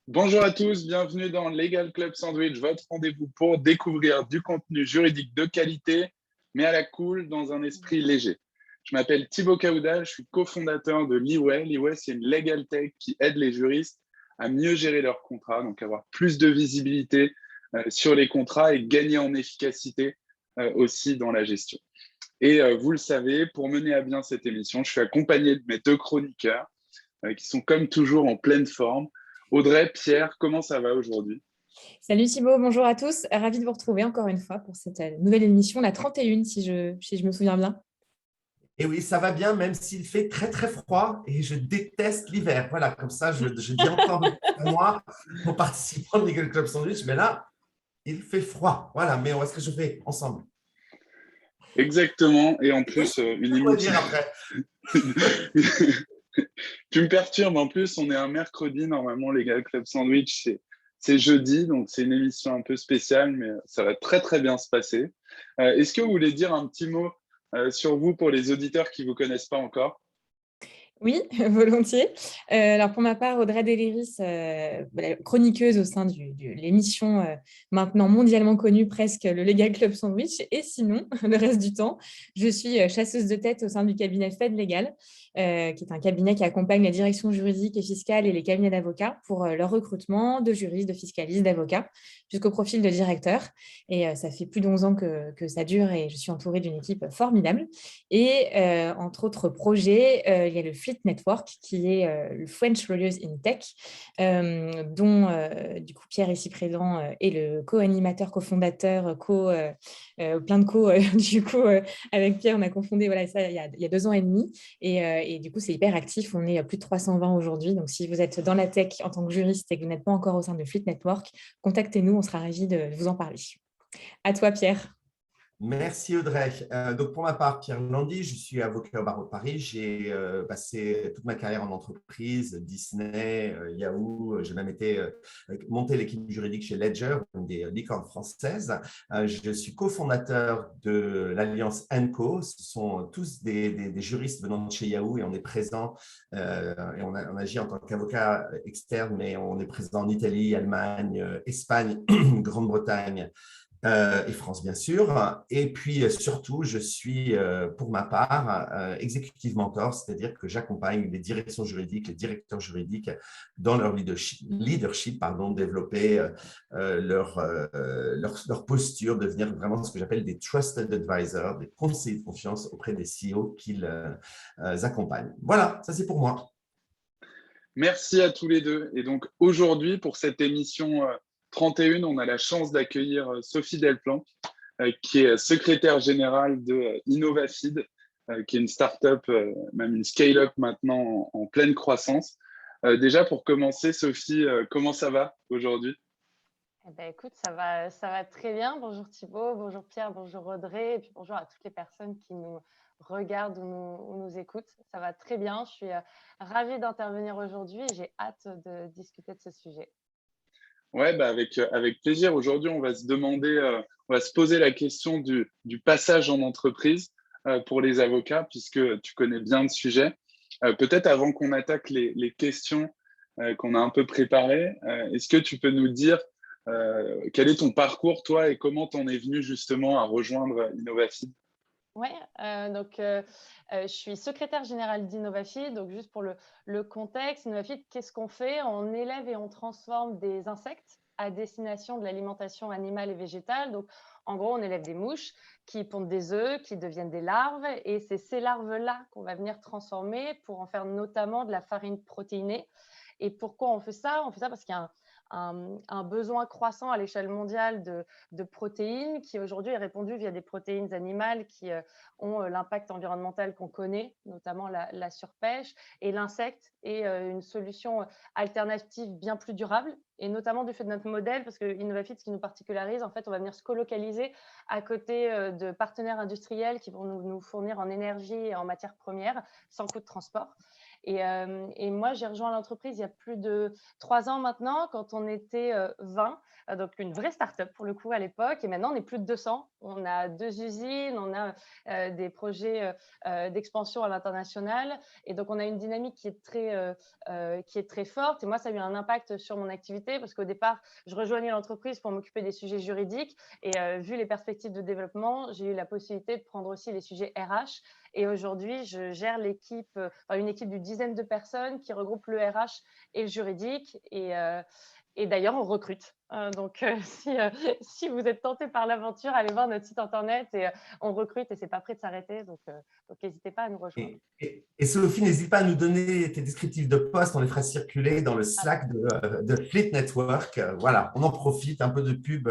Bonjour à tous, bienvenue dans Legal Club Sandwich, votre rendez-vous pour découvrir du contenu juridique de qualité, mais à la cool, dans un esprit léger. Je m'appelle Thibaut Kaoudal, je suis cofondateur de Liway. Liway, c'est une legal tech qui aide les juristes à mieux gérer leurs contrats, donc avoir plus de visibilité sur les contrats et gagner en efficacité aussi dans la gestion. Et vous le savez, pour mener à bien cette émission, je suis accompagné de mes deux chroniqueurs qui sont comme toujours en pleine forme. Audrey, Pierre, comment ça va aujourd'hui? Salut Thibaut, bonjour à tous. Ravi de vous retrouver encore une fois pour cette nouvelle émission, la 31 si je me souviens bien. Et oui, ça va bien, même s'il fait très, très froid et je déteste l'hiver. Voilà, comme ça, je dis encore à moi pour participer au Legal Club Sandwich, mais là, il fait froid. Voilà, mais on va se réchauffer ensemble. Exactement, et en plus, une émission. Après. Tu me perturbes, en plus, on est un mercredi, normalement, Legal Club Sandwich, c'est jeudi, donc c'est une émission un peu spéciale, mais ça va très, très bien se passer. Est-ce que vous voulez dire un petit mot sur vous pour les auditeurs qui ne vous connaissent pas encore? Oui, volontiers. Alors pour ma part, Audrey Delléris, chroniqueuse au sein de l'émission maintenant mondialement connue presque, le Legal Club Sandwich. Et sinon, le reste du temps, je suis chasseuse de tête au sein du cabinet Fed Legal, qui est un cabinet qui accompagne la direction juridique et fiscale et les cabinets d'avocats pour leur recrutement de juristes, de fiscalistes, d'avocats, jusqu'au profil de directeur. Et ça fait plus de 11 ans que ça dure et je suis entourée d'une équipe formidable. Et entre autres projets, il y a le Fleet Network, qui est le French Lawyers in Tech, dont du coup Pierre ici présent est le co-animateur, co-fondateur, plein de co. Du coup, avec Pierre, on a confondé ça il y a 2 ans et demi. Et du coup, c'est hyper actif. On est à plus de 320 aujourd'hui. Donc, si vous êtes dans la tech en tant que juriste et que vous n'êtes pas encore au sein de Fleet Network, contactez-nous. On sera ravis de vous en parler. À toi, Pierre. Merci Audrey. Donc pour ma part, Pierre Landy, je suis avocat au barreau de Paris. J'ai passé toute ma carrière en entreprise, Disney, Yahoo. J'ai même monté l'équipe juridique chez Ledger, une des licornes françaises. Je suis cofondateur de l'Alliance ENCO. Ce sont tous des juristes venant de chez Yahoo et on est présent et on agit en tant qu'avocat externe, mais on est présent en Italie, Allemagne, Espagne, Grande-Bretagne. Et France, bien sûr. Et puis, surtout, je suis, pour ma part, executive mentor, c'est-à-dire que j'accompagne les directions juridiques, les directeurs juridiques dans leur leadership, développer leur posture, devenir vraiment ce que j'appelle des trusted advisors, des conseillers de confiance auprès des CEO qu'ils accompagnent. Voilà, ça c'est pour moi. Merci à tous les deux. Et donc, aujourd'hui, pour cette émission 31, on a la chance d'accueillir Sophie Delplanque, qui est secrétaire générale de Innovafeed, qui est une start-up, même une scale-up maintenant en pleine croissance. Déjà, pour commencer, Sophie, comment ça va aujourd'hui? Écoute, ça va très bien. Bonjour Thibaut, bonjour Pierre, bonjour Audrey, et puis bonjour à toutes les personnes qui nous regardent ou nous écoutent. Ça va très bien. Je suis ravie d'intervenir aujourd'hui et j'ai hâte de discuter de ce sujet. Ouais, avec plaisir. Aujourd'hui, on va se poser la question du passage en entreprise pour les avocats, puisque tu connais bien le sujet. Peut-être avant qu'on attaque les questions qu'on a un peu préparées, est-ce que tu peux nous dire quel est ton parcours, toi, et comment tu en es venu justement à rejoindre Innovafeed? Oui, je suis secrétaire générale d'Innovafeed. Donc, juste pour le contexte, Innovafeed, qu'est-ce qu'on fait? On élève et on transforme des insectes à destination de l'alimentation animale et végétale. Donc, en gros, on élève des mouches qui pondent des œufs, qui deviennent des larves. Et c'est ces larves-là qu'on va venir transformer pour en faire notamment de la farine protéinée. Et pourquoi on fait ça? On fait ça parce qu'il y a un besoin croissant à l'échelle mondiale de protéines qui aujourd'hui est répondu via des protéines animales qui ont l'impact environnemental qu'on connaît, notamment la surpêche. Et l'insecte est une solution alternative bien plus durable, et notamment du fait de notre modèle, parce que Innovafeed, ce qui nous particularise, en fait, on va venir se colocaliser à côté de partenaires industriels qui vont nous fournir en énergie et en matières premières sans coût de transport. Et moi, j'ai rejoint l'entreprise il y a plus de 3 ans maintenant, quand on était 20, donc une vraie start-up pour le coup à l'époque. Et maintenant, on est plus de 200. On a 2 usines, on a des projets d'expansion à l'international. Et donc, on a une dynamique qui est très forte. Et moi, ça a eu un impact sur mon activité parce qu'au départ, je rejoignais l'entreprise pour m'occuper des sujets juridiques. Et vu les perspectives de développement, j'ai eu la possibilité de prendre aussi les sujets RH. Et aujourd'hui, je gère une équipe d'une dizaine de personnes qui regroupe le RH et le juridique. Et d'ailleurs, on recrute. Donc, si vous êtes tenté par l'aventure, allez voir notre site internet et on recrute et c'est pas prêt de s'arrêter. Donc, n'hésitez pas à nous rejoindre. Et Sophie, n'hésite pas à nous donner tes descriptifs de poste. On les fera circuler dans le Slack de Fleet Network. Voilà, on en profite, un peu de pub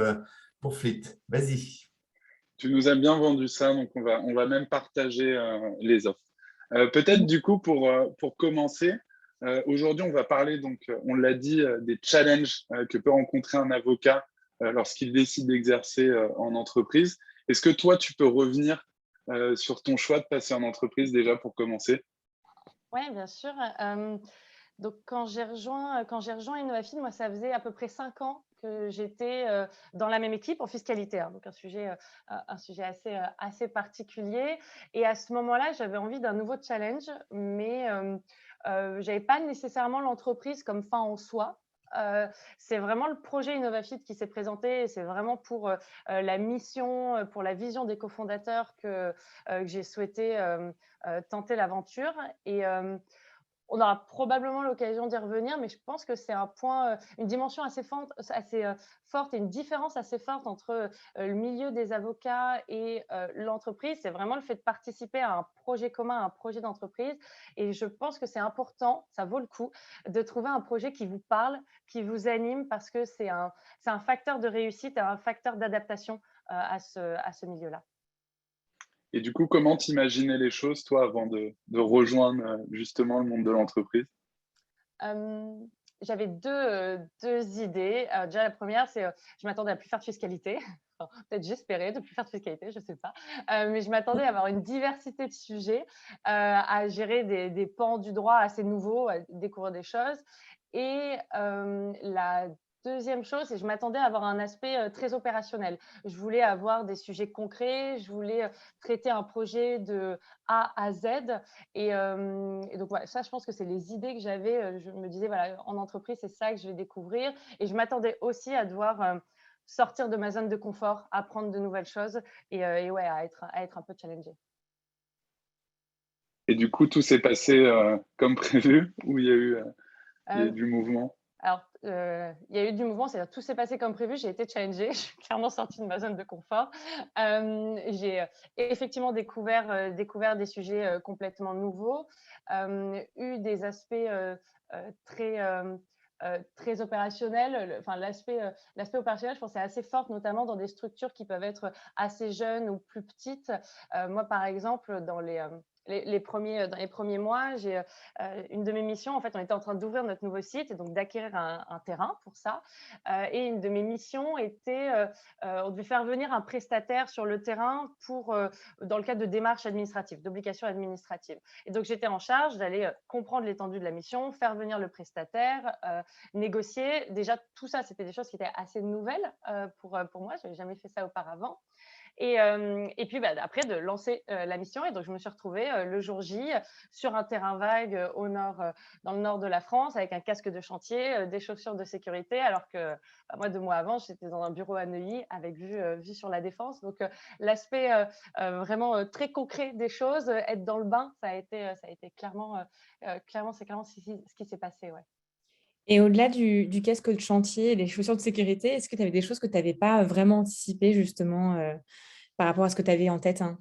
pour Fleet. Vas-y. Tu nous as bien vendu ça, donc on va même partager les offres. Peut-être du coup, pour commencer, aujourd'hui, on va parler, donc, on l'a dit, des challenges que peut rencontrer un avocat lorsqu'il décide d'exercer en entreprise. Est-ce que toi, tu peux revenir sur ton choix de passer en entreprise déjà pour commencer? Oui, bien sûr. Donc, quand j'ai rejoint Innovafeed, moi, ça faisait à peu près 5 ans que j'étais dans la même équipe en fiscalité, hein, donc un sujet assez particulier. Et à ce moment-là, j'avais envie d'un nouveau challenge, mais je n'avais pas nécessairement l'entreprise comme fin en soi. C'est vraiment le projet Innovafeed qui s'est présenté. C'est vraiment pour la mission, pour la vision des cofondateurs que j'ai souhaité tenter l'aventure. Et on aura probablement l'occasion d'y revenir, mais je pense que c'est un point, une dimension assez forte et une différence assez forte entre le milieu des avocats et l'entreprise. C'est vraiment le fait de participer à un projet commun, à un projet d'entreprise. Et je pense que c'est important, ça vaut le coup, de trouver un projet qui vous parle, qui vous anime, parce que c'est un facteur de réussite et un facteur d'adaptation à ce milieu-là. Et du coup, comment t'imaginais les choses, toi, avant de rejoindre justement le monde de l'entreprise? J'avais deux idées. Déjà, la première, c'est je m'attendais à plus faire de fiscalité. Enfin, peut-être j'espérais de plus faire de fiscalité, je ne sais pas. Mais je m'attendais à avoir une diversité de sujets, à gérer des pans du droit assez nouveaux, à découvrir des choses. Et la deuxième chose, c'est que je m'attendais à avoir un aspect très opérationnel. Je voulais avoir des sujets concrets, je voulais traiter un projet de A à Z. Et donc, ouais, ça, je pense que c'est les idées que j'avais. Je me disais, voilà, en entreprise, c'est ça que je vais découvrir. Et je m'attendais aussi à devoir sortir de ma zone de confort, apprendre de nouvelles choses et ouais, à être un peu challengée. Et du coup, tout s'est passé comme prévu ou il y a eu du mouvement? Alors, il y a eu du mouvement, c'est-à-dire tout s'est passé comme prévu, j'ai été challengée, je suis clairement sortie de ma zone de confort. J'ai effectivement découvert des sujets complètement nouveaux, eu des aspects très, très opérationnels. Enfin, l'aspect opérationnel, je pense, c'est assez fort, notamment dans des structures qui peuvent être assez jeunes ou plus petites. Moi, par exemple, dans les premiers mois, j'ai une de mes missions, en fait, on était en train d'ouvrir notre nouveau site et donc d'acquérir un terrain pour ça. Et une de mes missions était, on devait faire venir un prestataire sur le terrain dans le cadre de démarches administratives, d'obligations administratives. Et donc, j'étais en charge d'aller comprendre l'étendue de la mission, faire venir le prestataire, négocier. Déjà, tout ça, c'était des choses qui étaient assez nouvelles pour moi. Je n'avais jamais fait ça auparavant. Et puis après, de lancer la mission. Et donc, je me suis retrouvée le jour J sur un terrain vague dans le nord de la France, avec un casque de chantier, des chaussures de sécurité, alors que moi, 2 mois avant, j'étais dans un bureau à Neuilly avec vue sur la Défense. Donc, l'aspect vraiment très concret des choses, être dans le bain, ça a été clairement, c'est clairement ce qui s'est passé. Ouais. Et au-delà du casque de chantier et des chaussures de sécurité, est-ce que tu avais des choses que tu n'avais pas vraiment anticipées justement par rapport à ce que tu avais en tête, hein?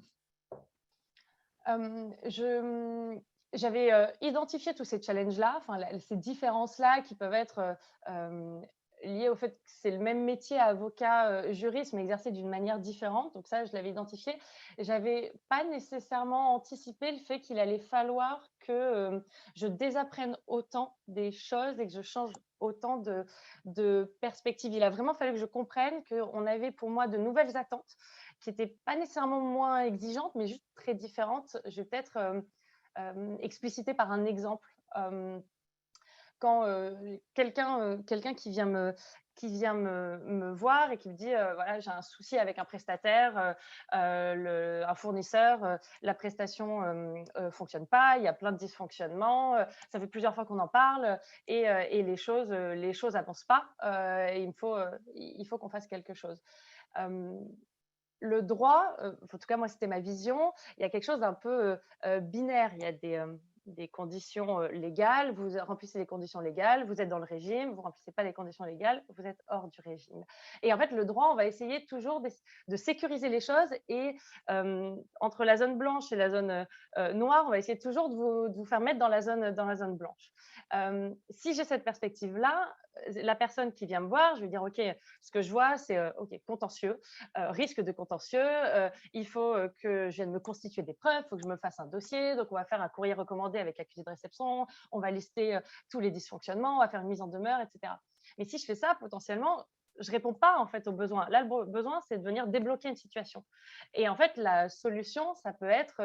J'avais identifié tous ces challenges-là, enfin, ces différences-là qui peuvent être lié au fait que c'est le même métier, avocat, juriste, mais exercé d'une manière différente. Donc ça, je l'avais identifié. Je n'avais pas nécessairement anticipé le fait qu'il allait falloir que je désapprenne autant des choses et que je change autant de perspectives. Il a vraiment fallu que je comprenne qu'on avait pour moi de nouvelles attentes qui n'étaient pas nécessairement moins exigeantes, mais juste très différentes. Je vais peut-être expliciter par un exemple. Quand quelqu'un qui vient me voir et qui me dit voilà, j'ai un souci avec un prestataire, un fournisseur, la prestation fonctionne pas, il y a plein de dysfonctionnements, ça fait plusieurs fois qu'on en parle et les choses avancent pas, et il faut qu'on fasse quelque chose. Le droit, en tout cas moi c'était ma vision, il y a quelque chose d'un peu binaire. Il y a des conditions légales, vous remplissez les conditions légales, vous êtes dans le régime, vous ne remplissez pas les conditions légales, vous êtes hors du régime. Et en fait, le droit, on va essayer toujours de sécuriser les choses et entre la zone blanche et la zone noire, on va essayer toujours de vous faire mettre dans la zone blanche. Si j'ai cette perspective-là, la personne qui vient me voir, je vais dire, OK, ce que je vois, c'est OK, contentieux, risque de contentieux, il faut que je vienne me constituer des preuves, il faut que je me fasse un dossier, donc on va faire un courrier recommandé avec accusé de réception, on va lister tous les dysfonctionnements, on va faire une mise en demeure, etc. Mais si je fais ça, potentiellement, je ne réponds pas en fait aux besoins. Là, le besoin, c'est de venir débloquer une situation. Et en fait, la solution, ça peut être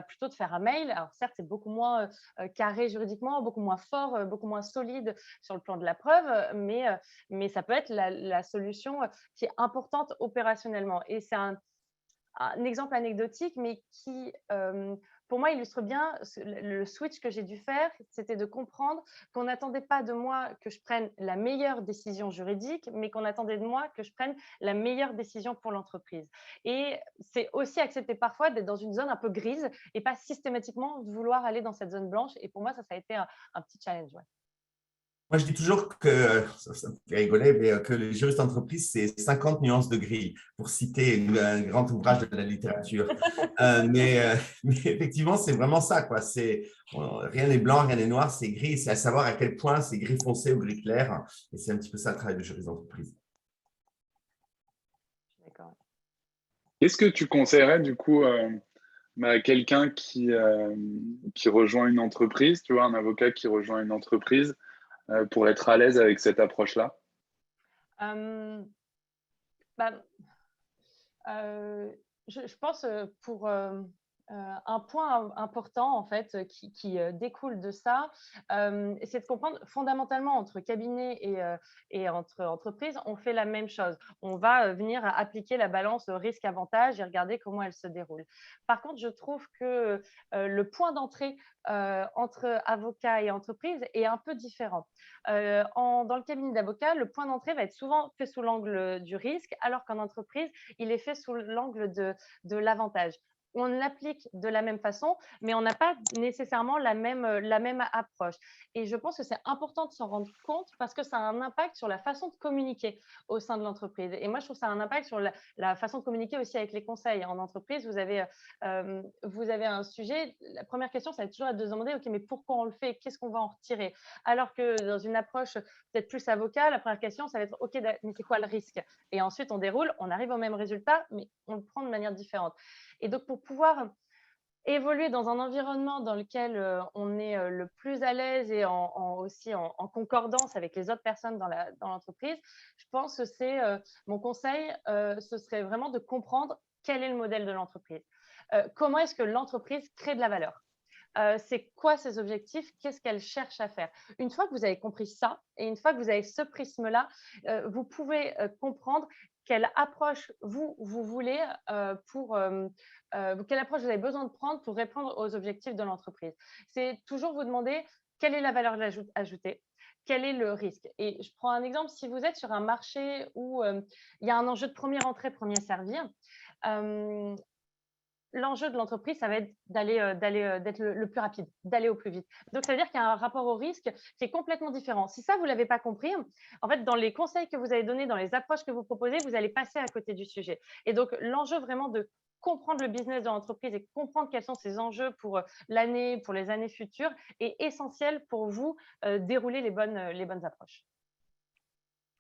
plutôt de faire un mail. Alors certes, c'est beaucoup moins carré juridiquement, beaucoup moins fort, beaucoup moins solide sur le plan de la preuve, mais ça peut être la solution qui est importante opérationnellement. Et c'est un exemple anecdotique, mais qui, pour moi, illustre bien le switch que j'ai dû faire. C'était de comprendre qu'on n'attendait pas de moi que je prenne la meilleure décision juridique, mais qu'on attendait de moi que je prenne la meilleure décision pour l'entreprise. Et c'est aussi accepter parfois d'être dans une zone un peu grise et pas systématiquement vouloir aller dans cette zone blanche. Et pour moi, ça a été un petit challenge. Ouais. Moi, je dis toujours que, ça me fait rigoler, mais que les juristes d'entreprise, c'est 50 nuances de gris, pour citer un grand ouvrage de la littérature. Mais effectivement, c'est vraiment ça, quoi. Rien n'est blanc, rien n'est noir, c'est gris. C'est à savoir à quel point c'est gris foncé ou gris clair. Et c'est un petit peu ça le travail de juriste d'entreprise. D'accord. Qu'est-ce que tu conseillerais du coup à quelqu'un qui rejoint une entreprise, tu vois, un avocat qui rejoint une entreprise pour être à l'aise avec cette approche-là? Je pense pour un point important en fait qui découle de ça, c'est de comprendre fondamentalement entre cabinet et entre entreprises, on fait la même chose. On va venir appliquer la balance risque-avantage et regarder comment elle se déroule. Par contre, je trouve que le point d'entrée entre avocat et entreprise est un peu différent. Dans le cabinet d'avocat, le point d'entrée va être souvent fait sous l'angle du risque, alors qu'en entreprise, il est fait sous l'angle de l'avantage. On l'applique de la même façon, mais on n'a pas nécessairement la même approche. Et je pense que c'est important de s'en rendre compte parce que ça a un impact sur la façon de communiquer au sein de l'entreprise. Et moi, je trouve que ça a un impact sur la façon de communiquer aussi avec les conseils. En entreprise, vous avez un sujet. La première question, ça va être toujours de se demander, OK, mais pourquoi on le fait? Qu'est-ce qu'on va en retirer? Alors que dans une approche peut-être plus avocat, la première question, ça va être, OK, mais c'est quoi le risque? Et ensuite, on déroule, on arrive au même résultat, mais on le prend de manière différente. Et donc, pour pouvoir évoluer dans un environnement dans lequel on est le plus à l'aise et aussi en concordance avec les autres personnes dans l'entreprise, je pense que mon conseil, ce serait vraiment de comprendre quel est le modèle de l'entreprise. Comment est-ce que l'entreprise crée de la valeur? C'est quoi ses objectifs? Qu'est-ce qu'elle cherche à faire? Une fois que vous avez compris ça et une fois que vous avez ce prisme-là, vous pouvez comprendre quelle approche vous voulez quelle approche vous avez besoin de prendre pour répondre aux objectifs de l'entreprise. C'est toujours vous demander quelle est la valeur ajoutée, quel est le risque. Et je prends un exemple, si vous êtes sur un marché où il y a un enjeu de première entrée, premier servir, l'enjeu de l'entreprise, ça va être d'être le plus rapide, d'aller au plus vite. Donc, ça veut dire qu'il y a un rapport au risque qui est complètement différent. Si ça, vous ne l'avez pas compris, en fait, dans les conseils que vous avez donnés, dans les approches que vous proposez, vous allez passer à côté du sujet. Et donc, l'enjeu vraiment de comprendre le business de l'entreprise et comprendre quels sont ses enjeux pour l'année, pour les années futures, est essentiel pour vous dérouler les bonnes approches.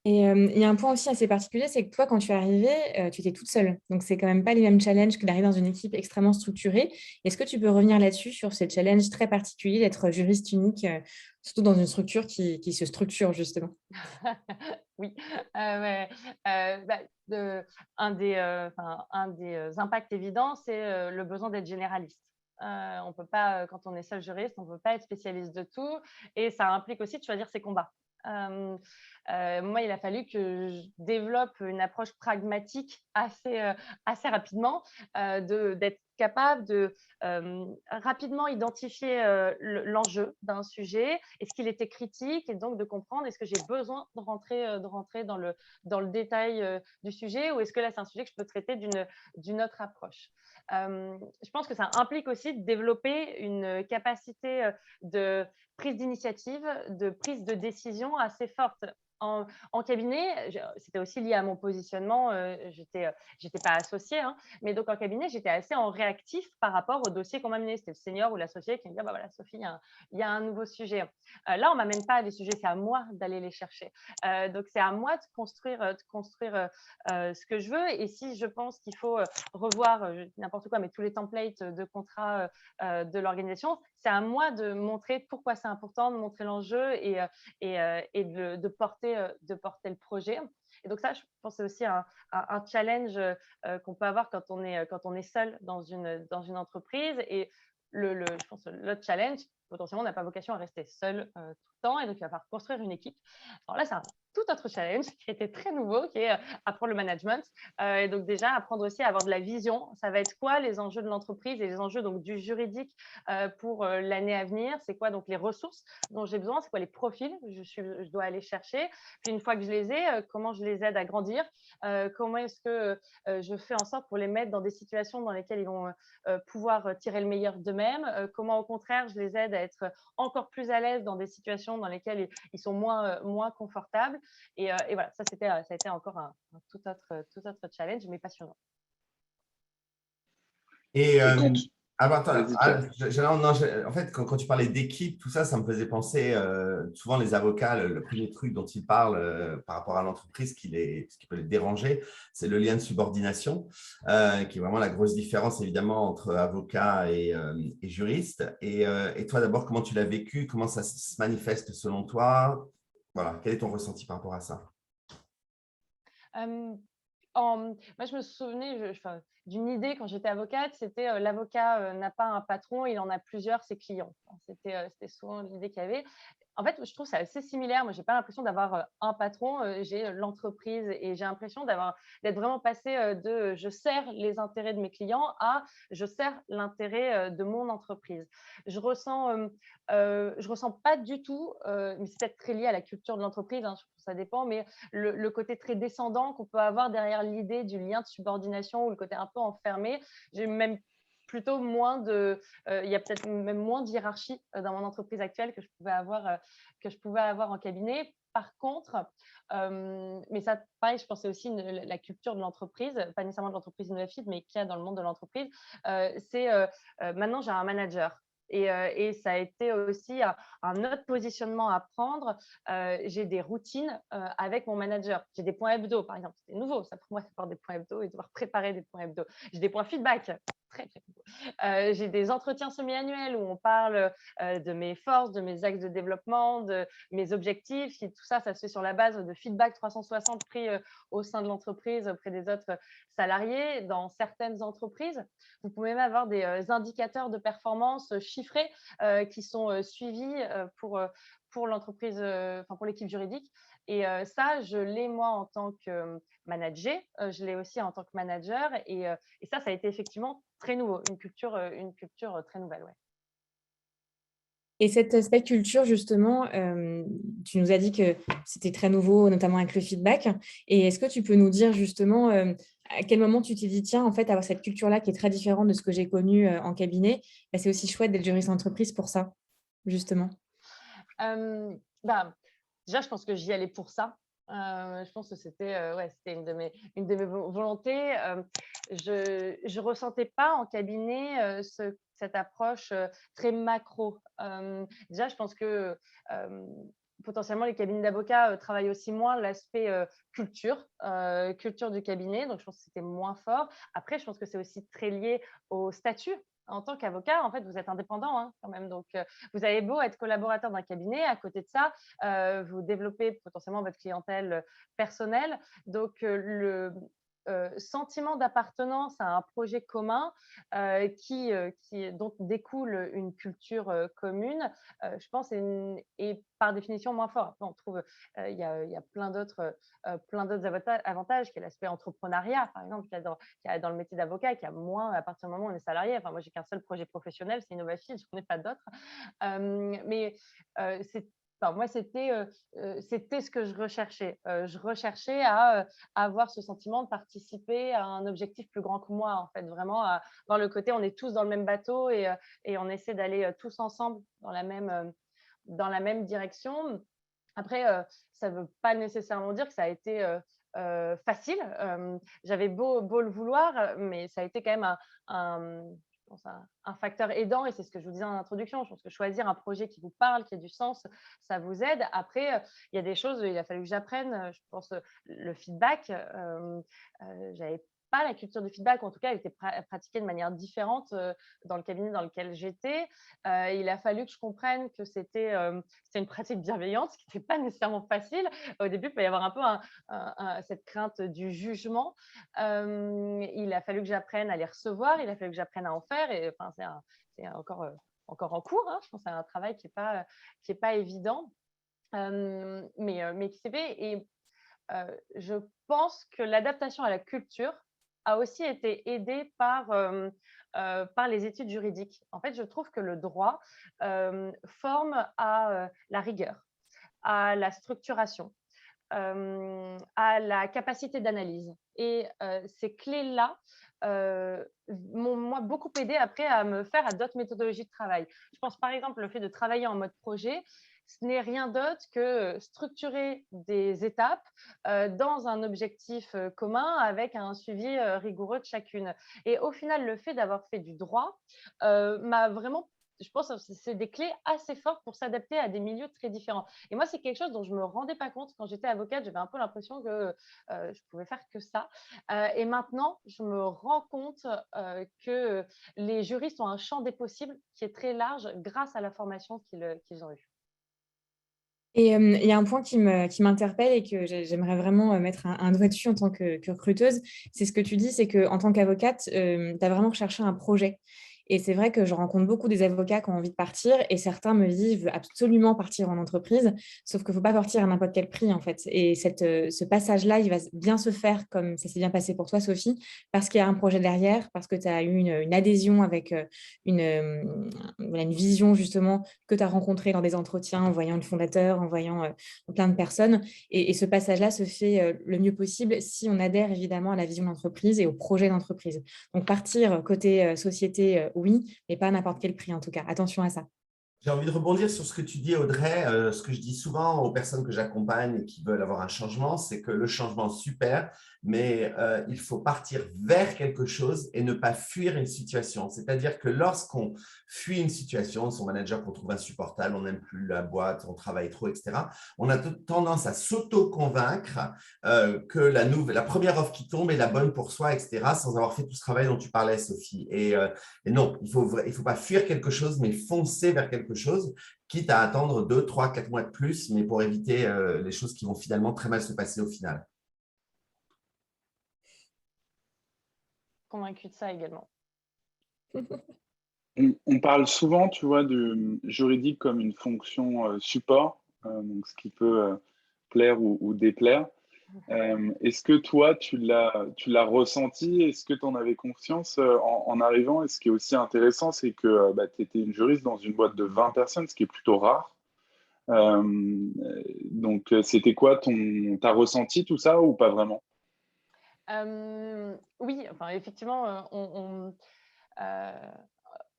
Et il y a un point aussi assez particulier, c'est que toi, quand tu es arrivée, tu étais toute seule. Donc, c'est quand même pas les mêmes challenges que d'arriver dans une équipe extrêmement structurée. Est-ce que tu peux revenir là-dessus, sur ce challenge très particulier d'être juriste unique, surtout dans une structure qui se structure, justement? Oui, ouais, un des impacts évidents, c'est le besoin d'être généraliste. On peut pas, quand on est seul juriste, on ne peut pas être spécialiste de tout et ça implique aussi de choisir ses combats. Euh, Moi, il a fallu que je développe une approche pragmatique assez rapidement, d'être capable de rapidement identifier l'enjeu d'un sujet, est-ce qu'il était critique, et donc de comprendre est-ce que j'ai besoin de rentrer dans le détail du sujet, ou est-ce que là c'est un sujet que je peux traiter d'une autre approche. Je pense que ça implique aussi de développer une capacité de prise d'initiative, de prise de décision assez forte. En cabinet, c'était aussi lié à mon positionnement, j'étais pas associée, hein, mais donc en cabinet, j'étais assez en réactif par rapport au dossier qu'on m'amenait. C'était le senior ou l'associé qui me disait, bah voilà, Sophie, il y a un nouveau sujet. Là, on m'amène pas les sujets, c'est à moi d'aller les chercher. Donc c'est à moi de construire ce que je veux. Et si je pense qu'il faut revoir n'importe quoi, mais tous les templates de contrat de l'organisation, c'est à moi de montrer pourquoi c'est important, de montrer l'enjeu et de porter le projet. Et donc ça, je pense que c'est aussi un challenge qu'on peut avoir quand on est seul dans une entreprise. Et je pense que le challenge, potentiellement, n'a pas vocation à rester seul tout le temps. Et donc, il va falloir construire une équipe. Alors là, c'est un tout autre challenge qui était très nouveau, qui est apprendre le management. Et donc déjà, apprendre aussi à avoir de la vision. Ça va être quoi les enjeux de l'entreprise et les enjeux donc, du juridique pour l'année à venir? C'est quoi donc les ressources dont j'ai besoin? C'est quoi les profils je dois aller chercher? Puis une fois que je les ai, comment je les aide à grandir? Comment est-ce que je fais en sorte pour les mettre dans des situations dans lesquelles ils vont pouvoir tirer le meilleur d'eux-mêmes? Comment au contraire, je les aide à être encore plus à l'aise dans des situations dans lesquelles ils sont moins confortables? Et voilà, ça a été encore un tout autre challenge, mais passionnant. Et Et quand Vas-y, Pierre. en fait, quand tu parlais d'équipe, tout ça, ça me faisait penser, souvent les avocats, le premier truc dont ils parlent par rapport à l'entreprise ce qui peut les déranger, c'est le lien de subordination, qui est vraiment la grosse différence évidemment entre avocat et juriste. Et toi d'abord, comment tu l'as vécu? Comment ça se manifeste selon toi? Voilà, quel est ton ressenti par rapport à ça? Euh, Moi, je me souvenais d'une idée quand j'étais avocate, c'était l'avocat n'a pas un patron, il en a plusieurs, ses clients. Enfin, c'était souvent l'idée qu'il y avait. En fait, je trouve ça assez similaire. Moi, j'ai pas l'impression d'avoir un patron, j'ai l'entreprise et j'ai l'impression d'être vraiment passée de je sers les intérêts de mes clients à je sers l'intérêt de mon entreprise. Je ressens pas du tout, mais c'est peut-être très lié à la culture de l'entreprise, hein, ça dépend, mais le côté très descendant qu'on peut avoir derrière l'idée du lien de subordination ou le côté un peu enfermé. J'ai même plutôt il y a peut-être même moins de hiérarchie dans mon entreprise actuelle que je pouvais avoir en cabinet. Par contre, mais ça, pareil, je pensais aussi la culture de l'entreprise, pas nécessairement de l'entreprise Innovafeed, mais qu'il y a dans le monde de l'entreprise, c'est maintenant j'ai un manager. Et ça a été aussi un autre positionnement à prendre. J'ai des routines avec mon manager. J'ai des points hebdo, par exemple. C'est nouveau, ça pour moi, d'avoir des points hebdo et devoir préparer des points hebdo. J'ai des points feedback, très, très nouveau. J'ai des entretiens semi-annuels où on parle de mes forces, de mes axes de développement, de mes objectifs. Tout ça, ça se fait sur la base de feedback 360 pris au sein de l'entreprise auprès des autres salariés. Dans certaines entreprises, vous pouvez même avoir des indicateurs de performance chiffrés qui sont suivis pour l'entreprise, pour l'équipe juridique. Et ça, je l'ai moi en tant que manager, je l'ai aussi en tant que manager. Et ça a été effectivement très nouveau, une culture très nouvelle. Ouais. Et cet aspect culture, justement, tu nous as dit que c'était très nouveau, notamment avec le feedback. Et est-ce que tu peux nous dire justement à quel moment tu t'es dit, tiens, en fait, avoir cette culture-là qui est très différente de ce que j'ai connu en cabinet, bah, c'est aussi chouette d'être juriste d'entreprise pour ça, justement. Bah, déjà, je pense que j'y allais pour ça. Je pense que c'était une de mes volontés. Je ne ressentais pas en cabinet cette approche très macro. Déjà, je pense que potentiellement, les cabinets d'avocats travaillent aussi moins l'aspect culture du cabinet. Donc, je pense que c'était moins fort. Après, je pense que c'est aussi très lié au statut. En tant qu'avocat, en fait, vous êtes indépendant hein, quand même. Donc, vous avez beau être collaborateur d'un cabinet, à côté de ça, vous développez potentiellement votre clientèle personnelle. Donc, le sentiment d'appartenance à un projet commun dont découle une culture commune, je pense, est par définition moins fort. Après, on trouve, il y a plein d'autres avantages, qui est l'aspect entrepreneuriat, par exemple, qu'il y a dans le métier d'avocat, qui a moins à partir du moment où on est salarié. Enfin, moi, j'ai qu'un seul projet professionnel, c'est Innovafi, je n'en ai pas d'autres. Mais moi, c'était ce que je recherchais. Je recherchais à avoir ce sentiment de participer à un objectif plus grand que moi, en fait, vraiment à voir le côté, on est tous dans le même bateau et on essaie d'aller tous ensemble dans la même direction. Après, ça ne veut pas nécessairement dire que ça a été facile. J'avais beau le vouloir, mais ça a été quand même je pense un facteur aidant, et c'est ce que je vous disais en introduction. Je pense que choisir un projet qui vous parle, qui a du sens, ça vous aide. Après, il y a des choses, il a fallu que j'apprenne, je pense, le feedback. J'avais pas la culture du feedback, en tout cas, elle était pratiquée de manière différente dans le cabinet dans lequel j'étais. Il a fallu que je comprenne que c'était une pratique bienveillante, ce qui n'était pas nécessairement facile. Au début, il peut y avoir un peu cette crainte du jugement. Il a fallu que j'apprenne à les recevoir, il a fallu que j'apprenne à en faire. Et enfin, c'est encore en cours. Hein. Je pense que c'est un travail qui est pas évident, mais qui s'est fait. Et je pense que l'adaptation à la culture a aussi été aidée par les études juridiques. En fait, je trouve que le droit forme à la rigueur, à la structuration, à la capacité d'analyse. Et ces clés-là m'ont moi beaucoup aidé après à me faire à d'autres méthodologies de travail. Je pense par exemple le fait de travailler en mode projet, ce n'est rien d'autre que structurer des étapes dans un objectif commun avec un suivi rigoureux de chacune. Et au final, le fait d'avoir fait du droit m'a vraiment, je pense que c'est des clés assez fortes pour s'adapter à des milieux très différents. Et moi, c'est quelque chose dont je ne me rendais pas compte quand j'étais avocate. J'avais un peu l'impression que je pouvais faire que ça. Et maintenant, je me rends compte que les juristes ont un champ des possibles qui est très large grâce à la formation qu'ils ont eue. Et il y a un point qui m'interpelle et que j'aimerais vraiment mettre un doigt dessus en tant que recruteuse. C'est ce que tu dis, c'est qu'en tant qu'avocate, tu as vraiment recherché un projet. Et c'est vrai que je rencontre beaucoup des avocats qui ont envie de partir et certains me disent: «Je veux absolument partir en entreprise», sauf qu'il ne faut pas partir à n'importe quel prix, en fait. Et ce passage-là, il va bien se faire comme ça s'est bien passé pour toi, Sophie, parce qu'il y a un projet derrière, parce que tu as eu une adhésion avec voilà, une vision justement que tu as rencontrée dans des entretiens en voyant le fondateur, en voyant plein de personnes. Et ce passage-là se fait le mieux possible si on adhère évidemment à la vision d'entreprise et au projet d'entreprise. Donc partir côté société, oui, mais pas à n'importe quel prix en tout cas. Attention à ça. J'ai envie de rebondir sur ce que tu dis, Audrey. Ce que je dis souvent aux personnes que j'accompagne et qui veulent avoir un changement, c'est que le changement, super, mais il faut partir vers quelque chose et ne pas fuir une situation. C'est-à-dire que lorsqu'on fuit une situation, son manager qu'on trouve insupportable, on n'aime plus la boîte, on travaille trop, etc., on a tendance à s'auto-convaincre que la première offre qui tombe est la bonne pour soi, etc., sans avoir fait tout ce travail dont tu parlais, Sophie. Et non, il faut pas fuir quelque chose, mais foncer vers quelque chose, quitte à attendre 2, 3, 4 mois de plus, mais pour éviter les choses qui vont finalement très mal se passer au final. Convaincue de ça également. On parle souvent, tu vois, du juridique comme une fonction support, donc ce qui peut plaire ou déplaire. Est-ce que toi, tu l'as ressenti? Est-ce que tu en avais conscience en arrivant? Et ce qui est aussi intéressant, c'est que tu étais une juriste dans une boîte de 20 personnes, ce qui est plutôt rare. Donc, c'était quoi t'as ressenti tout ça ou pas vraiment? Oui, enfin, effectivement, euh,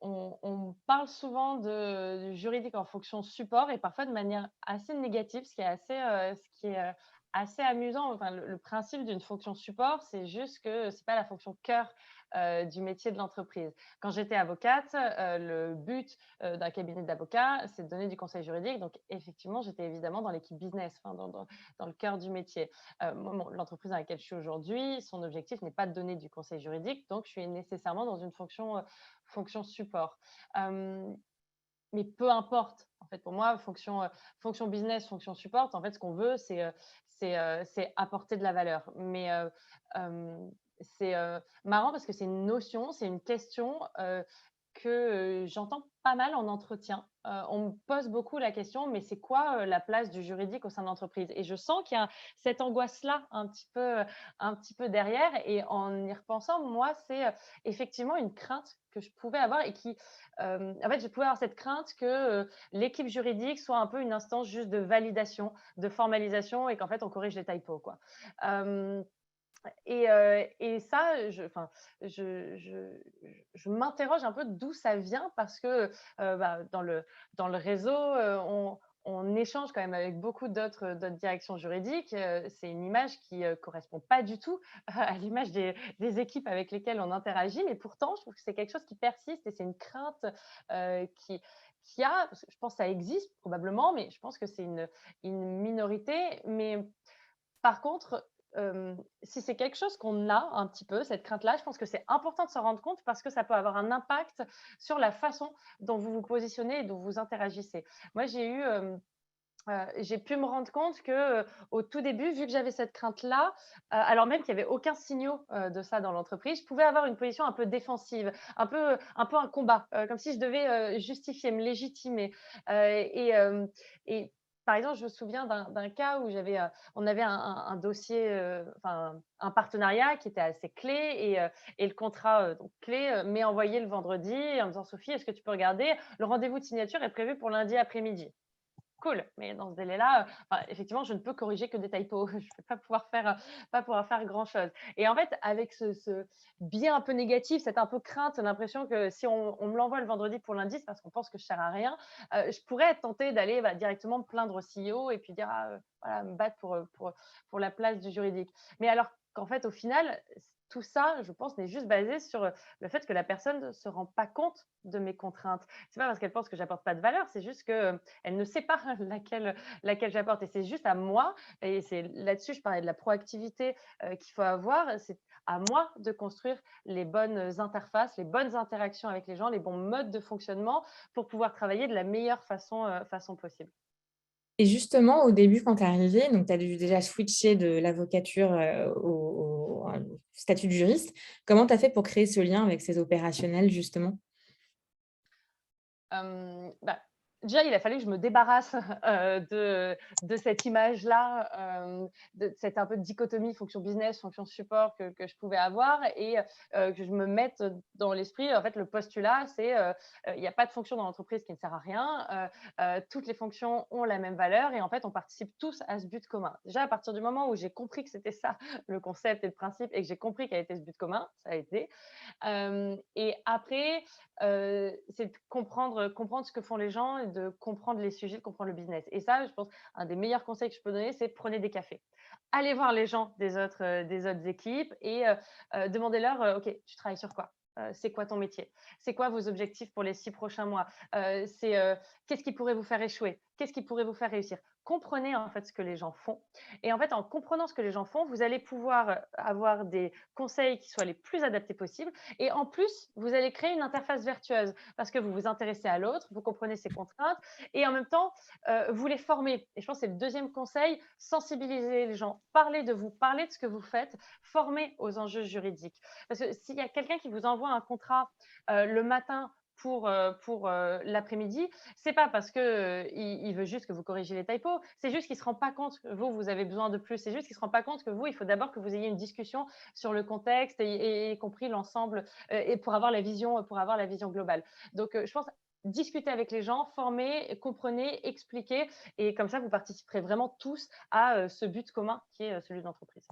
on parle souvent du juridique en fonction support et parfois de manière assez négative, ce qui est assez amusant. Enfin, le principe d'une fonction support, c'est juste que c'est pas la fonction cœur du métier de l'entreprise. Quand j'étais avocate, le but d'un cabinet d'avocats, c'est de donner du conseil juridique. Donc, effectivement, j'étais évidemment dans l'équipe business, enfin, dans le cœur du métier. L'entreprise dans laquelle je suis aujourd'hui, son objectif n'est pas de donner du conseil juridique, donc je suis nécessairement dans une fonction support. Mais peu importe, en fait, pour moi, fonction business, fonction support, en fait, ce qu'on veut, c'est apporter de la valeur. Mais c'est marrant parce que c'est une notion, c'est une question que j'entends pas mal en entretien. On me pose beaucoup la question, mais c'est quoi la place du juridique au sein de l'entreprise? Et je sens qu'il y a cette angoisse-là un petit peu derrière. Et en y repensant, moi, c'est effectivement une crainte que je pouvais avoir et en fait, je pouvais avoir cette crainte que l'équipe juridique soit un peu une instance juste de validation, de formalisation et qu'en fait, on corrige les typos, quoi. Et ça, je m'interroge un peu d'où ça vient parce que dans le réseau, on échange quand même avec beaucoup d'autres directions juridiques. C'est une image qui ne correspond pas du tout à l'image des équipes avec lesquelles on interagit, mais pourtant, je trouve que c'est quelque chose qui persiste et c'est une crainte qui a, parce que je pense que ça existe probablement, mais je pense que c'est une minorité. Mais par contre, si c'est quelque chose qu'on a un petit peu, cette crainte-là, je pense que c'est important de s'en rendre compte parce que ça peut avoir un impact sur la façon dont vous vous positionnez et dont vous interagissez. Moi, j'ai pu me rendre compte que, au tout début, vu que j'avais cette crainte-là, alors même qu'il n'y avait aucun signaux de ça dans l'entreprise, je pouvais avoir une position un peu défensive, un peu un combat, comme si je devais justifier, me légitimer. Et par exemple, je me souviens d'un cas où on avait un dossier, enfin un partenariat qui était assez clé et le contrat donc clé m'est envoyé le vendredi en me disant: «Sophie, est-ce que tu peux regarder? Le rendez-vous de signature est prévu pour lundi après-midi». Cool, mais dans ce délai-là, effectivement, je ne peux corriger que des typos. Je ne vais pas pouvoir faire grand-chose. Et en fait, avec ce biais un peu négatif, cette un peu crainte, l'impression que si on me l'envoie le vendredi pour lundi, c'est parce qu'on pense que je ne sers à rien, je pourrais être tentée d'aller directement me plaindre au CEO et puis dire, voilà, me battre pour la place du juridique. Mais alors qu'en fait, au final, tout ça, je pense, n'est juste basé sur le fait que la personne ne se rend pas compte de mes contraintes. C'est pas parce qu'elle pense que j'apporte pas de valeur, c'est juste que elle ne sait pas laquelle j'apporte. Et c'est juste à moi, et c'est là-dessus, je parlais de la proactivité qu'il faut avoir, c'est à moi de construire les bonnes interfaces, les bonnes interactions avec les gens, les bons modes de fonctionnement pour pouvoir travailler de la meilleure façon possible. Et justement, au début, quand tu es arrivée, donc tu as dû déjà switcher de l'avocature au statut de juriste. Comment tu as fait pour créer ce lien avec ces opérationnels, justement? Déjà, il a fallu que je me débarrasse de cette image-là, de cette un peu dichotomie fonction business, fonction support que je pouvais avoir et que je me mette dans l'esprit, en fait, le postulat, c'est il n'y a pas de fonction dans l'entreprise qui ne sert à rien. Toutes les fonctions ont la même valeur et en fait, on participe tous à ce but commun. Déjà, à partir du moment où j'ai compris que c'était ça le concept et le principe et que j'ai compris quel était ce but commun, ça a été. Et après, c'est de comprendre ce que font les gens et de comprendre les sujets, de comprendre le business. Et ça, je pense, un des meilleurs conseils que je peux donner, c'est prenez des cafés. Allez voir les gens des autres équipes et demandez-leur, OK, tu travailles sur quoi? C'est quoi ton métier? C'est quoi vos objectifs pour les 6 prochains mois? Qu'est-ce qui pourrait vous faire échouer? Qu'est-ce qui pourrait vous faire réussir? Comprenez en fait ce que les gens font. Et en fait, en comprenant ce que les gens font, vous allez pouvoir avoir des conseils qui soient les plus adaptés possibles. Et en plus, vous allez créer une interface vertueuse parce que vous vous intéressez à l'autre, vous comprenez ses contraintes et en même temps, vous les formez. Et je pense que c'est le deuxième conseil, sensibiliser les gens, parler de vous, parler de ce que vous faites, former aux enjeux juridiques. Parce que s'il y a quelqu'un qui vous envoie un contrat le matin pour l'après-midi, c'est pas parce que il veut juste que vous corrigiez les typos, c'est juste qu'il se rend pas compte que vous avez besoin de plus, c'est juste qu'il se rend pas compte que vous, il faut d'abord que vous ayez une discussion sur le contexte et compris l'ensemble et pour avoir la vision globale. Donc, je pense discuter avec les gens, former, comprenez, expliquer et comme ça, vous participerez vraiment tous à ce but commun qui est celui de l'entreprise.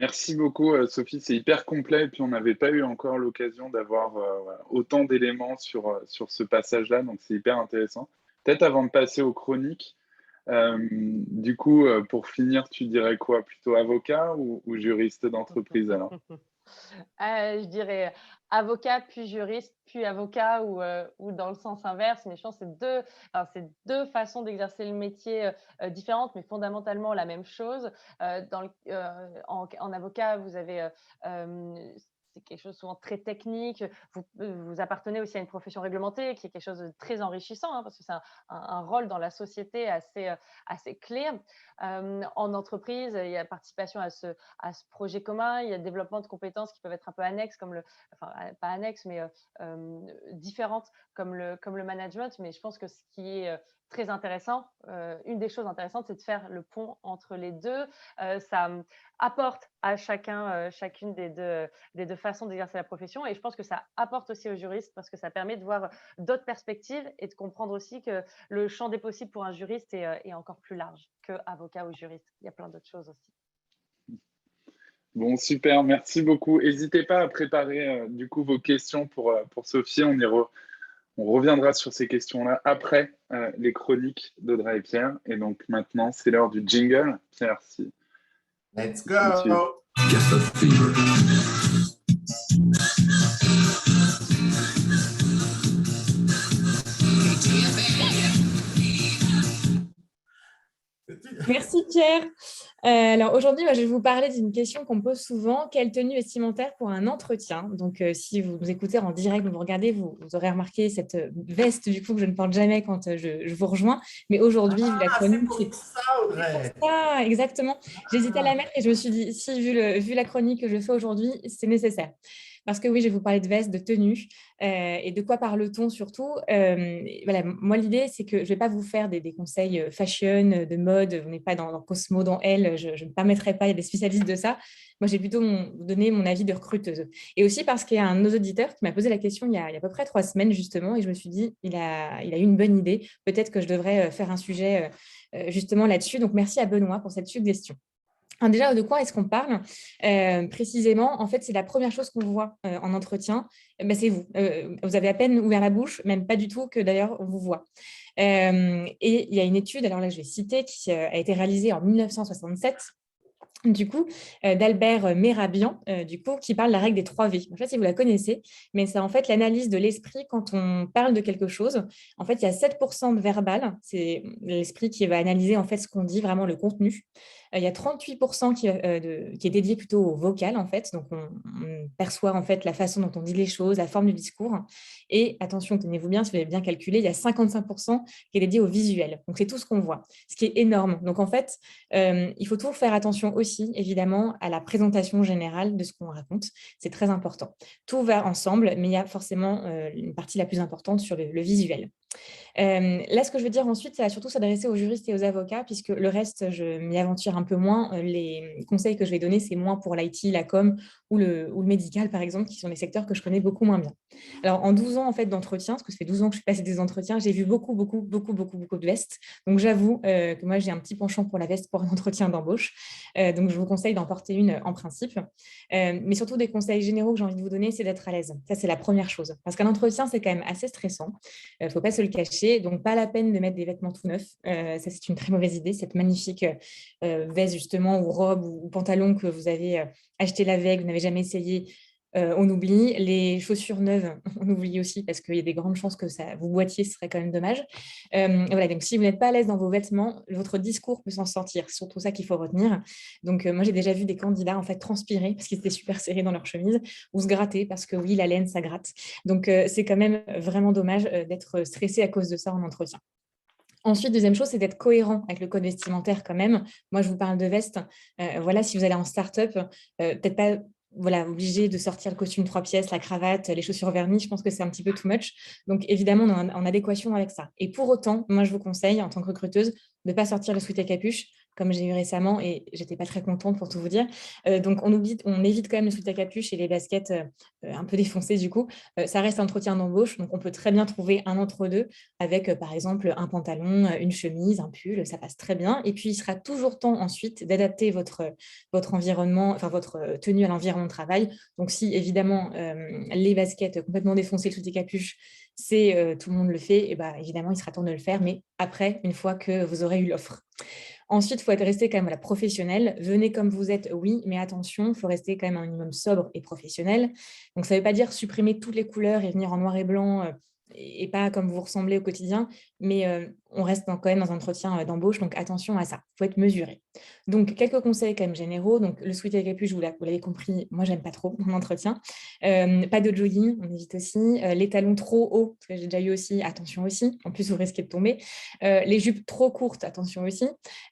Merci beaucoup, Sophie. C'est hyper complet. Et puis, on n'avait pas eu encore l'occasion d'avoir voilà, autant d'éléments sur ce passage-là. Donc, c'est hyper intéressant. Peut-être avant de passer aux chroniques, Du coup, pour finir, tu dirais quoi? Plutôt avocat ou juriste d'entreprise alors? Je dirais avocat, puis juriste, puis avocat ou dans le sens inverse. Mais je pense que c'est deux façons d'exercer le métier différentes, mais fondamentalement la même chose. En avocat, vous avez c'est quelque chose souvent très technique. Vous appartenez aussi à une profession réglementée qui est quelque chose de très enrichissant, hein, parce que c'est un rôle dans la société assez clé. En entreprise, il y a participation à ce projet commun, il y a le développement de compétences qui peuvent être un peu annexes, enfin, pas annexes, mais différentes, comme le management. Mais je pense que ce qui est très intéressant, une des choses intéressantes, c'est de faire le pont entre les deux. Ça apporte à chacune des deux façons d'exercer la profession. Et je pense que ça apporte aussi aux juristes parce que ça permet de voir d'autres perspectives et de comprendre aussi que le champ des possibles pour un juriste est encore plus large que avocat ou juriste. Il y a plein d'autres choses aussi. Bon, super, merci beaucoup. N'hésitez pas à préparer du coup vos questions pour Sophie. On reviendra sur ces questions-là après les chroniques d'Audrey et Pierre. Et donc maintenant, c'est l'heure du jingle. Pierre, si. Let's go! Merci Pierre. Alors aujourd'hui, je vais vous parler d'une question qu'on me pose souvent. Quelle tenue vestimentaire pour un entretien? Donc si vous nous écoutez en direct, vous regardez, vous aurez remarqué cette veste du coup que je ne porte jamais quand je vous rejoins. Mais aujourd'hui, vu la chronique, c'est pour ça, Audrey. Ah, exactement. J'hésitais à la mettre et je me suis dit, si vu la chronique que je fais aujourd'hui, c'est nécessaire. Parce que oui, je vais vous parler de veste, de tenue et de quoi parle-t-on surtout. Voilà, moi, l'idée, c'est que je ne vais pas vous faire des conseils fashion, de mode. Vous n'êtes pas dans Cosmo, dans Elle. Je ne me permettrai pas, il y a des spécialistes de ça. Moi, j'ai plutôt donné mon avis de recruteuse. Et aussi parce qu'il y a un de nos auditeurs qui m'a posé la question il y a à peu près 3 semaines, justement, et je me suis dit, il a eu une bonne idée. Peut-être que je devrais faire un sujet justement là-dessus. Donc, merci à Benoît pour cette suggestion. Alors déjà, de quoi est-ce qu'on parle précisément? En fait, c'est la première chose qu'on voit en entretien. C'est vous. Vous avez à peine ouvert la bouche, même pas du tout, que d'ailleurs, on vous voit. Et il y a une étude, alors là, je vais citer, qui a été réalisée en 1967. Du coup, d'Albert Mehrabian, du coup, qui parle de la règle des 3 V. Je ne sais pas si vous la connaissez, mais c'est en fait l'analyse de l'esprit quand on parle de quelque chose. En fait, il y a 7% de verbal, c'est l'esprit qui va analyser en fait ce qu'on dit, vraiment le contenu. Il y a 38% qui est dédié plutôt au vocal, en fait. Donc, on perçoit en fait la façon dont on dit les choses, la forme du discours. Et attention, tenez-vous bien, si vous avez bien calculé, il y a 55% qui est dédié au visuel. Donc, c'est tout ce qu'on voit, ce qui est énorme. Donc, en fait, il faut toujours faire attention aussi, évidemment, à la présentation générale de ce qu'on raconte. C'est très important. Tout va ensemble, mais il y a forcément une partie la plus importante sur le visuel. Là, ce que je veux dire ensuite, ça va surtout s'adresser aux juristes et aux avocats, puisque le reste, je m'y aventure un peu moins. Les conseils que je vais donner, c'est moins pour l'IT, la com ou le médical, par exemple, qui sont des secteurs que je connais beaucoup moins bien. Alors, en 12 ans en fait, d'entretien, parce que ça fait 12 ans que je passe des entretiens, j'ai vu beaucoup de vestes. Donc, j'avoue que moi, j'ai un petit penchant pour la veste pour un entretien d'embauche. Donc, je vous conseille d'en porter une en principe. Mais surtout, des conseils généraux que j'ai envie de vous donner, c'est d'être à l'aise. Ça, c'est la première chose. Parce qu'un entretien, c'est quand même assez stressant. Il ne faut pas se le cacher. Donc, pas la peine de mettre des vêtements tout neufs. Ça, c'est une très mauvaise idée. Cette magnifique veste, justement, ou robe ou pantalon que vous avez acheté la veille, que vous n'avez jamais essayé, on oublie. Les chaussures neuves, on oublie aussi parce qu'il y a des grandes chances que vous boitiez, ce serait quand même dommage. Voilà, donc si vous n'êtes pas à l'aise dans vos vêtements, votre discours peut s'en sortir. C'est surtout ça qu'il faut retenir. Donc, moi, j'ai déjà vu des candidats en fait transpirer parce qu'ils étaient super serrés dans leur chemise ou se gratter parce que oui, la laine, ça gratte. Donc, c'est quand même vraiment dommage d'être stressé à cause de ça en entretien. Ensuite, deuxième chose, c'est d'être cohérent avec le code vestimentaire quand même. Moi, je vous parle de veste. Voilà, si vous allez en start-up, peut-être pas obligé de sortir le costume 3 pièces, la cravate, les chaussures vernies. Je pense que c'est un petit peu too much. Donc, évidemment, en adéquation avec ça. Et pour autant, moi, je vous conseille, en tant que recruteuse, de ne pas sortir le sweat à capuche comme j'ai eu récemment, et j'étais pas très contente pour tout vous dire. Donc, on évite quand même le sweat à capuche et les baskets un peu défoncées du coup. Ça reste un entretien d'embauche, donc on peut très bien trouver un entre-deux avec, par exemple, un pantalon, une chemise, un pull, ça passe très bien. Et puis, il sera toujours temps ensuite d'adapter votre environnement, enfin votre tenue à l'environnement de travail. Donc, si évidemment les baskets complètement défoncées, le sweat à capuche, tout le monde le fait, et bah, évidemment, il sera temps de le faire, mais après, une fois que vous aurez eu l'offre. Ensuite, il faut être resté quand même professionnel. Venez comme vous êtes, oui, mais attention, il faut rester quand même un minimum sobre et professionnel. Donc, ça ne veut pas dire supprimer toutes les couleurs et venir en noir et blanc et pas comme vous ressemblez au quotidien, mais on reste quand même dans un entretien d'embauche, donc attention à ça, il faut être mesuré. Donc, quelques conseils quand même généraux. Donc, le sweat à capuche, vous l'avez compris, moi, j'aime pas trop en entretien. Pas de jogging, on évite aussi. Les talons trop hauts, parce que j'ai déjà eu aussi, attention aussi. En plus, vous risquez de tomber. Les jupes trop courtes, attention aussi.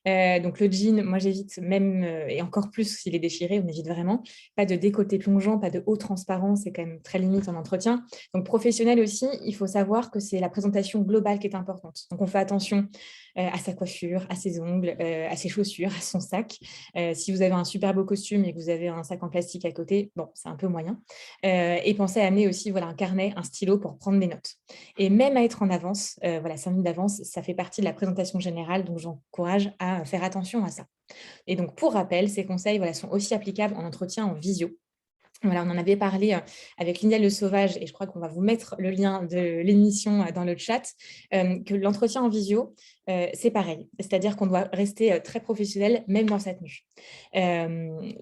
Donc, le jean, moi, j'évite même, et encore plus s'il est déchiré, on évite vraiment. Pas de décolleté plongeant, pas de haut transparent, c'est quand même très limite en entretien. Donc, professionnel aussi, il faut savoir que c'est la présentation globale qui est importante. Donc, on fait attention à sa coiffure, à ses ongles, à ses chaussures, à son sac. Si vous avez un super beau costume et que vous avez un sac en plastique à côté, bon, c'est un peu moyen. Et pensez à amener aussi un carnet, un stylo pour prendre des notes. Et même à être en avance, 5 minutes d'avance, ça fait partie de la présentation générale, donc j'encourage à faire attention à ça. Et donc, pour rappel, ces conseils sont aussi applicables en entretien en visio. Voilà, on en avait parlé avec Linda Le Sauvage, et je crois qu'on va vous mettre le lien de l'émission dans le chat, que l'entretien en visio, c'est pareil. C'est-à-dire qu'on doit rester très professionnel, même dans sa tenue.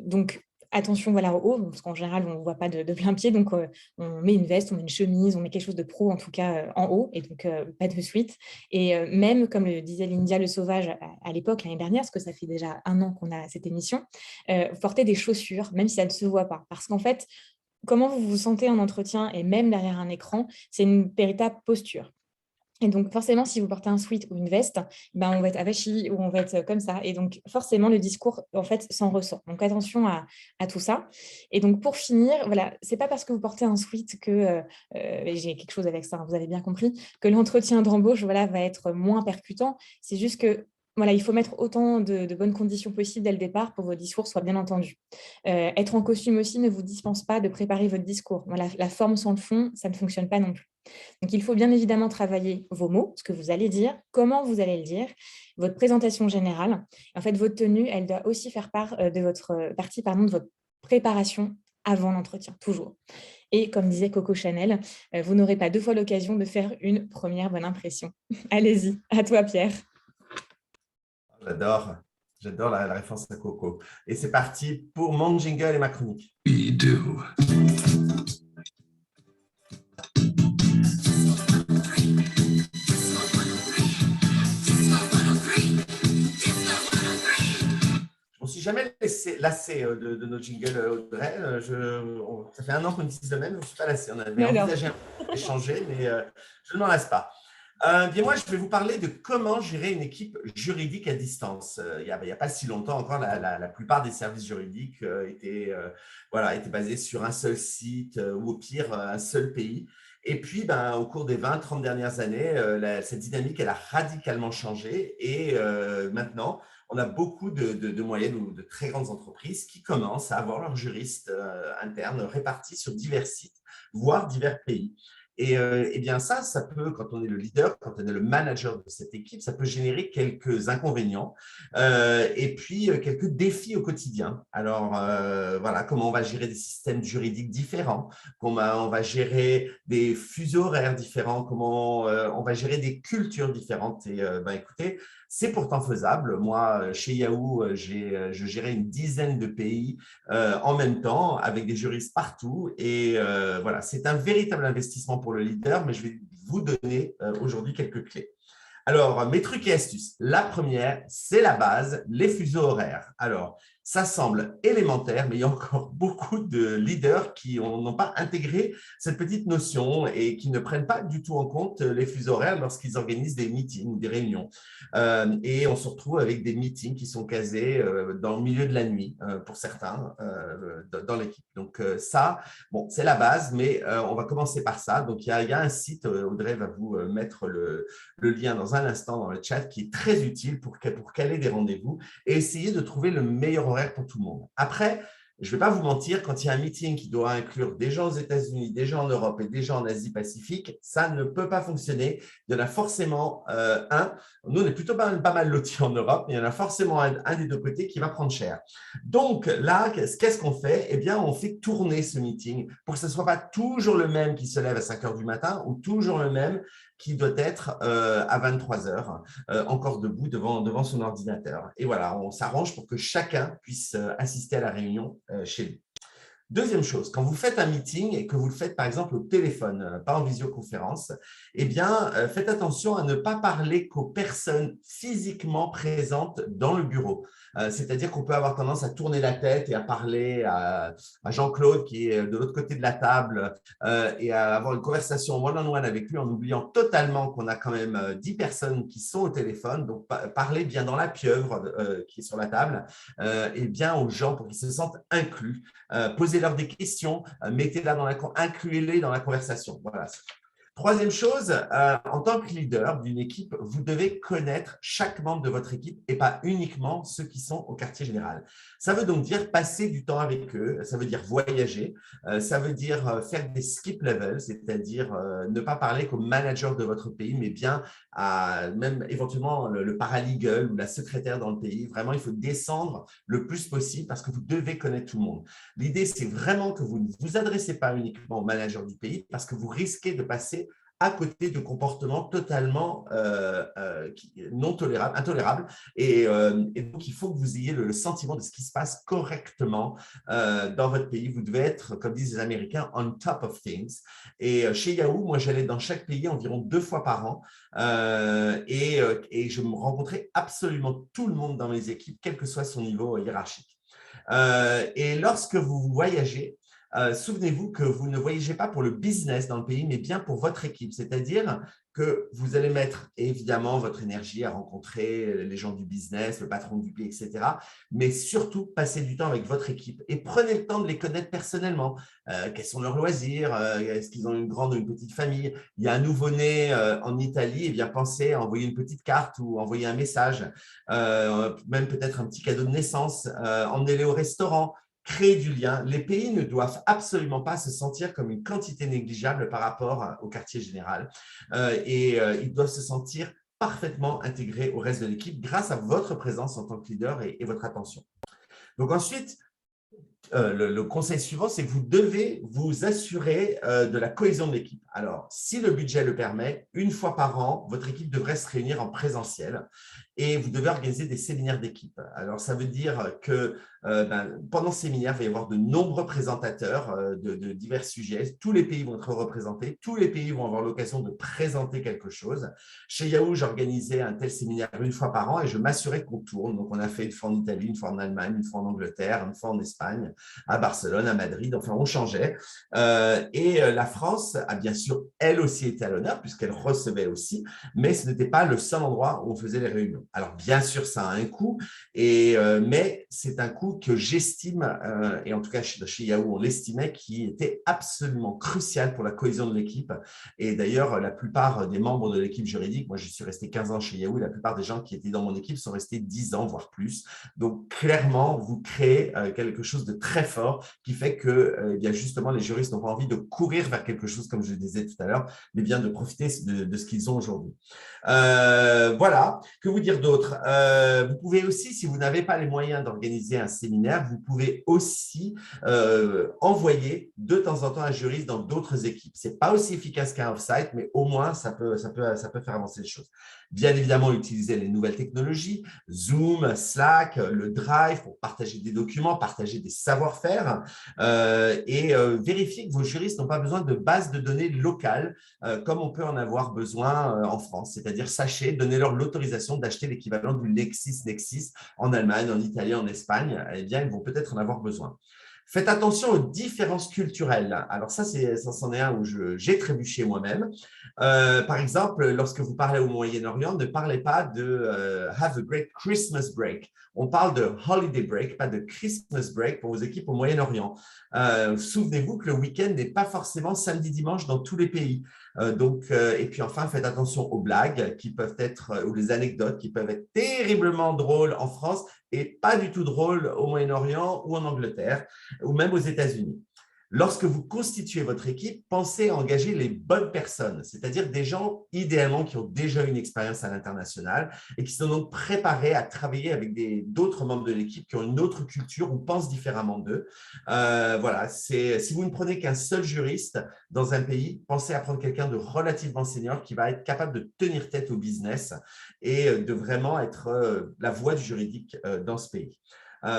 Donc, attention au haut, parce qu'en général, on ne voit pas de plein pied. Donc, on met une veste, on met une chemise, on met quelque chose de pro, en tout cas, en haut, et donc pas de suite. Et même, comme le disait Linda Le Sauvage à l'époque, l'année dernière, parce que ça fait déjà 1 an qu'on a cette émission, porter des chaussures, même si ça ne se voit pas. Parce qu'en fait, comment vous vous sentez en entretien et même derrière un écran, c'est une véritable posture. Et donc, forcément, si vous portez un sweat ou une veste, on va être avachi ou on va être comme ça. Et donc, forcément, le discours, en fait, s'en ressent. Donc, attention à tout ça. Et donc, pour finir, c'est pas parce que vous portez un sweat que, j'ai quelque chose avec ça, vous avez bien compris, que l'entretien d'embauche va être moins percutant. C'est juste que il faut mettre autant de bonnes conditions possibles dès le départ pour que vos discours soient bien entendus. Être en costume aussi ne vous dispense pas de préparer votre discours. La forme sans le fond, ça ne fonctionne pas non plus. Donc, il faut bien évidemment travailler vos mots, ce que vous allez dire, comment vous allez le dire, votre présentation générale. En fait, votre tenue, elle doit aussi faire de votre préparation avant l'entretien, toujours. Et comme disait Coco Chanel, vous n'aurez pas 2 fois l'occasion de faire une première bonne impression. Allez-y, à toi Pierre. J'adore la référence à Coco. Et c'est parti pour mon jingle et ma chronique. Je ne me suis jamais lassé de nos jingles, Audrey. Ça fait 1 an qu'on utilise le même, je ne me suis pas lassé. On avait envisagé d'échanger, mais je ne m'en lasse pas. Bien, moi, je vais vous parler de comment gérer une équipe juridique à distance. Il n'y a pas si longtemps encore, la plupart des services juridiques étaient basés sur un seul site ou au pire, un seul pays. Et puis, au cours des 20-30 dernières années, cette dynamique, elle a radicalement changé. Et maintenant, on a beaucoup de moyennes ou de très grandes entreprises qui commencent à avoir leurs juristes internes répartis sur divers sites, voire divers pays. Et bien ça peut, quand on est le leader, quand on est le manager de cette équipe, ça peut générer quelques inconvénients et puis quelques défis au quotidien. Alors, comment on va gérer des systèmes juridiques différents, comment on va gérer des fuseaux horaires différents, comment on va gérer des cultures différentes. Et écoutez, c'est pourtant faisable. Moi, chez Yahoo, je gérais une dizaine de pays en même temps, avec des juristes partout. Et c'est un véritable investissement pour le leader, mais je vais vous donner aujourd'hui quelques clés. Alors, mes trucs et astuces. La première, c'est la base, les fuseaux horaires. Alors, Ça semble élémentaire, mais il y a encore beaucoup de leaders qui n'ont pas intégré cette petite notion et qui ne prennent pas du tout en compte les fuseaux horaires lorsqu'ils organisent des meetings ou des réunions. Et on se retrouve avec des meetings qui sont casés dans le milieu de la nuit pour certains dans l'équipe. Donc ça, bon, c'est la base, mais on va commencer par ça. Donc il y a un site, Audrey va vous mettre le lien dans un instant dans le chat, qui est très utile pour caler des rendez-vous et essayer de trouver le meilleur horaire pour tout le monde. Après, je ne vais pas vous mentir, quand il y a un meeting qui doit inclure des gens aux États-Unis, des gens en Europe et des gens en Asie-Pacifique, ça ne peut pas fonctionner. Il y en a forcément un. Nous, on est plutôt pas mal lotis en Europe, mais il y en a forcément un des deux côtés qui va prendre cher. Donc là, qu'est-ce qu'on fait? Eh bien, on fait tourner ce meeting pour que ce ne soit pas toujours le même qui se lève à 5 heures du matin ou toujours le même qui doit être à 23 heures, encore debout devant son ordinateur. Et voilà, on s'arrange pour que chacun puisse assister à la réunion chez lui. Deuxième chose, quand vous faites un meeting et que vous le faites par exemple au téléphone, pas en visioconférence, eh bien, faites attention à ne pas parler qu'aux personnes physiquement présentes dans le bureau. C'est-à-dire qu'on peut avoir tendance à tourner la tête et à parler à Jean-Claude qui est de l'autre côté de la table et à avoir une conversation one-on-one avec lui en oubliant totalement qu'on a quand même 10 personnes qui sont au téléphone. Donc, parlez bien dans la pieuvre qui est sur la table et bien aux gens pour qu'ils se sentent inclus. Posez-leur des questions, incluez-les dans la conversation. Voilà. Troisième chose, en tant que leader d'une équipe, vous devez connaître chaque membre de votre équipe et pas uniquement ceux qui sont au quartier général. Ça veut donc dire passer du temps avec eux, ça veut dire voyager, ça veut dire faire des skip levels, c'est-à-dire ne pas parler qu'au manager de votre pays, mais bien à même éventuellement le paralegal ou la secrétaire dans le pays. Vraiment, il faut descendre le plus possible parce que vous devez connaître tout le monde. L'idée, c'est vraiment que vous ne vous adressez pas uniquement au manager du pays parce que vous risquez de passer à côté de comportements totalement intolérables. Et donc, il faut que vous ayez le sentiment de ce qui se passe correctement dans votre pays. Vous devez être, comme disent les Américains, on top of things. Et chez Yahoo, moi, j'allais dans chaque pays environ 2 fois par an et je me rencontrais absolument tout le monde dans mes équipes, quel que soit son niveau hiérarchique. Et lorsque vous voyagez, souvenez-vous que vous ne voyagez pas pour le business dans le pays, mais bien pour votre équipe. C'est-à-dire que vous allez mettre évidemment votre énergie à rencontrer les gens du business, le patron du pays, etc. Mais surtout, passez du temps avec votre équipe et prenez le temps de les connaître personnellement. Quels sont leurs loisirs? Est-ce qu'ils ont une grande ou une petite famille? Il y a un nouveau-né en Italie, et bien pensez à envoyer une petite carte ou envoyer un message, même peut-être un petit cadeau de naissance, emmenez-les au restaurant. Créer du lien. Les pays ne doivent absolument pas se sentir comme une quantité négligeable par rapport au quartier général et ils doivent se sentir parfaitement intégrés au reste de l'équipe grâce à votre présence en tant que leader et votre attention. Donc ensuite, le conseil suivant, c'est que vous devez vous assurer de la cohésion de l'équipe. Alors, si le budget le permet, 1 fois par an, votre équipe devrait se réunir en présentiel et vous devez organiser des séminaires d'équipe. Alors, ça veut dire que pendant ce séminaire, il va y avoir de nombreux présentateurs de divers sujets. Tous les pays vont être représentés. Tous les pays vont avoir l'occasion de présenter quelque chose. Chez Yahoo, j'organisais un tel séminaire 1 fois par an et je m'assurais qu'on tourne. Donc, on a fait 1 fois en Italie, 1 fois en Allemagne, 1 fois en Angleterre, 1 fois en Espagne, à Barcelone, à Madrid. Enfin, on changeait. Et la France a bien sûr, elle aussi, été à l'honneur puisqu'elle recevait aussi, mais ce n'était pas le seul endroit où on faisait les réunions. Alors, bien sûr, ça a un coût, mais c'est un coût que j'estime, et en tout cas chez Yahoo, on l'estimait, qui était absolument crucial pour la cohésion de l'équipe. Et d'ailleurs, la plupart des membres de l'équipe juridique, moi je suis resté 15 ans chez Yahoo, la plupart des gens qui étaient dans mon équipe sont restés 10 ans, voire plus. Donc clairement, vous créez quelque chose de très fort qui fait que eh bien, justement, les juristes n'ont pas envie de courir vers quelque chose, comme je le disais tout à l'heure, mais bien de profiter de ce qu'ils ont aujourd'hui. Voilà, que vous dire d'autre? Vous pouvez aussi, si vous n'avez pas les moyens d'organiser un séminaire, vous pouvez aussi envoyer de temps en temps un juriste dans d'autres équipes. Ce n'est pas aussi efficace qu'un off-site, mais au moins, ça peut faire avancer les choses. Bien évidemment, utiliser les nouvelles technologies, Zoom, Slack, le Drive pour partager des documents, partager des savoir-faire et vérifier que vos juristes n'ont pas besoin de bases de données locales comme on peut en avoir besoin en France. C'est-à-dire, sachez, donnez-leur l'autorisation d'acheter l'équivalent du LexisNexis en Allemagne, en Italie, en Espagne eh bien, ils vont peut-être en avoir besoin. Faites attention aux différences culturelles. Alors ça, c'en est un où j'ai trébuché moi-même. Par exemple, lorsque vous parlez au Moyen-Orient, ne parlez pas de have a great Christmas break. On parle de holiday break, pas de Christmas break pour vos équipes au Moyen-Orient. Souvenez-vous que le week-end n'est pas forcément samedi-dimanche dans tous les pays. Et puis enfin, faites attention aux blagues qui peuvent être, ou les anecdotes qui peuvent être terriblement drôles en France et pas du tout drôles au Moyen-Orient ou en Angleterre ou même aux États-Unis. Lorsque vous constituez votre équipe, pensez à engager les bonnes personnes, c'est-à-dire des gens idéalement qui ont déjà une expérience à l'international et qui sont donc préparés à travailler avec d'autres membres de l'équipe qui ont une autre culture ou pensent différemment d'eux. Voilà, si vous ne prenez qu'un seul juriste dans un pays, pensez à prendre quelqu'un de relativement senior qui va être capable de tenir tête au business et de vraiment être la voix du juridique dans ce pays.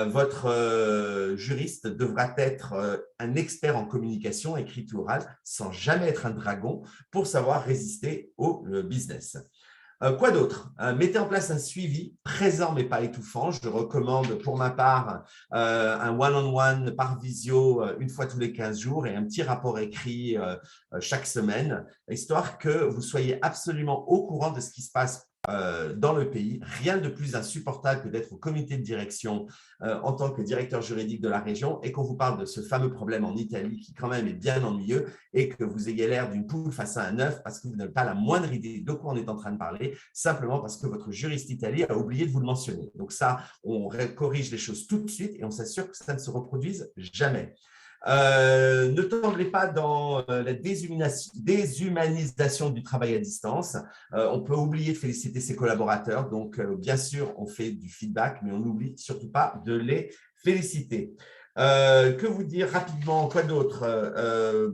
Votre juriste devra être un expert en communication écrite ou orale sans jamais être un dragon pour savoir résister au business. Quoi d'autre? Mettez en place un suivi présent mais pas étouffant. Je recommande pour ma part un one-on-one par visio une fois tous les 15 jours et un petit rapport écrit chaque semaine, histoire que vous soyez absolument au courant de ce qui se passe dans le pays. Rien de plus insupportable que d'être au comité de direction en tant que directeur juridique de la région et qu'on vous parle de ce fameux problème en Italie qui quand même est bien ennuyeux et que vous ayez l'air d'une poule face à un œuf parce que vous n'avez pas la moindre idée de quoi on est en train de parler, simplement parce que votre juriste italien a oublié de vous le mentionner. Donc ça, on corrige les choses tout de suite et on s'assure que ça ne se reproduise jamais. Ne tombez pas dans la déshumanisation du travail à distance. On peut oublier de féliciter ses collaborateurs. Donc, bien sûr, on fait du feedback, mais on n'oublie surtout pas de les féliciter. Que vous dire rapidement? Quoi d'autre?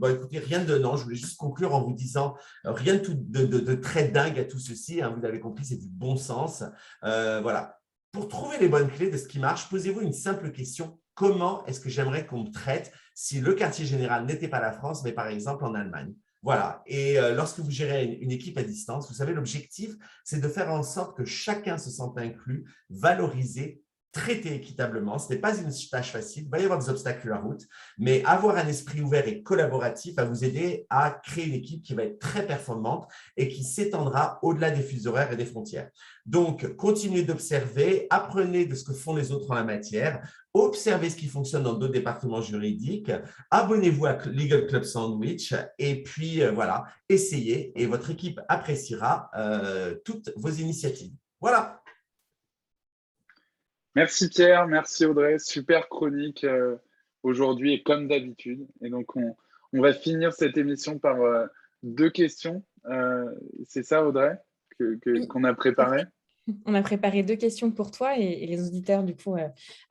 Écoutez, rien de non. Je voulais juste conclure en vous disant rien de très dingue à tout ceci. Hein, vous l'avez compris, c'est du bon sens. Voilà. Pour trouver les bonnes clés de ce qui marche, posez-vous une simple question. Comment est-ce que j'aimerais qu'on me traite si le quartier général n'était pas la France, mais par exemple en Allemagne? Voilà. Et lorsque vous gérez une équipe à distance, vous savez, l'objectif, c'est de faire en sorte que chacun se sente inclus, valorisé, traité équitablement. Ce n'est pas une tâche facile. Il va y avoir des obstacles sur la route, mais avoir un esprit ouvert et collaboratif va vous aider à créer une équipe qui va être très performante et qui s'étendra au-delà des fuseaux horaires et des frontières. Donc, continuez d'observer, apprenez de ce que font les autres en la matière, observez ce qui fonctionne dans d'autres départements juridiques, abonnez-vous à Legal Club Sandwich et puis voilà, essayez et votre équipe appréciera toutes vos initiatives. Voilà. Merci Pierre, merci Audrey, super chronique aujourd'hui et comme d'habitude. Et donc on va finir cette émission par deux questions. C'est ça Audrey qu'on a préparé? On a préparé deux questions pour toi et les auditeurs, du coup,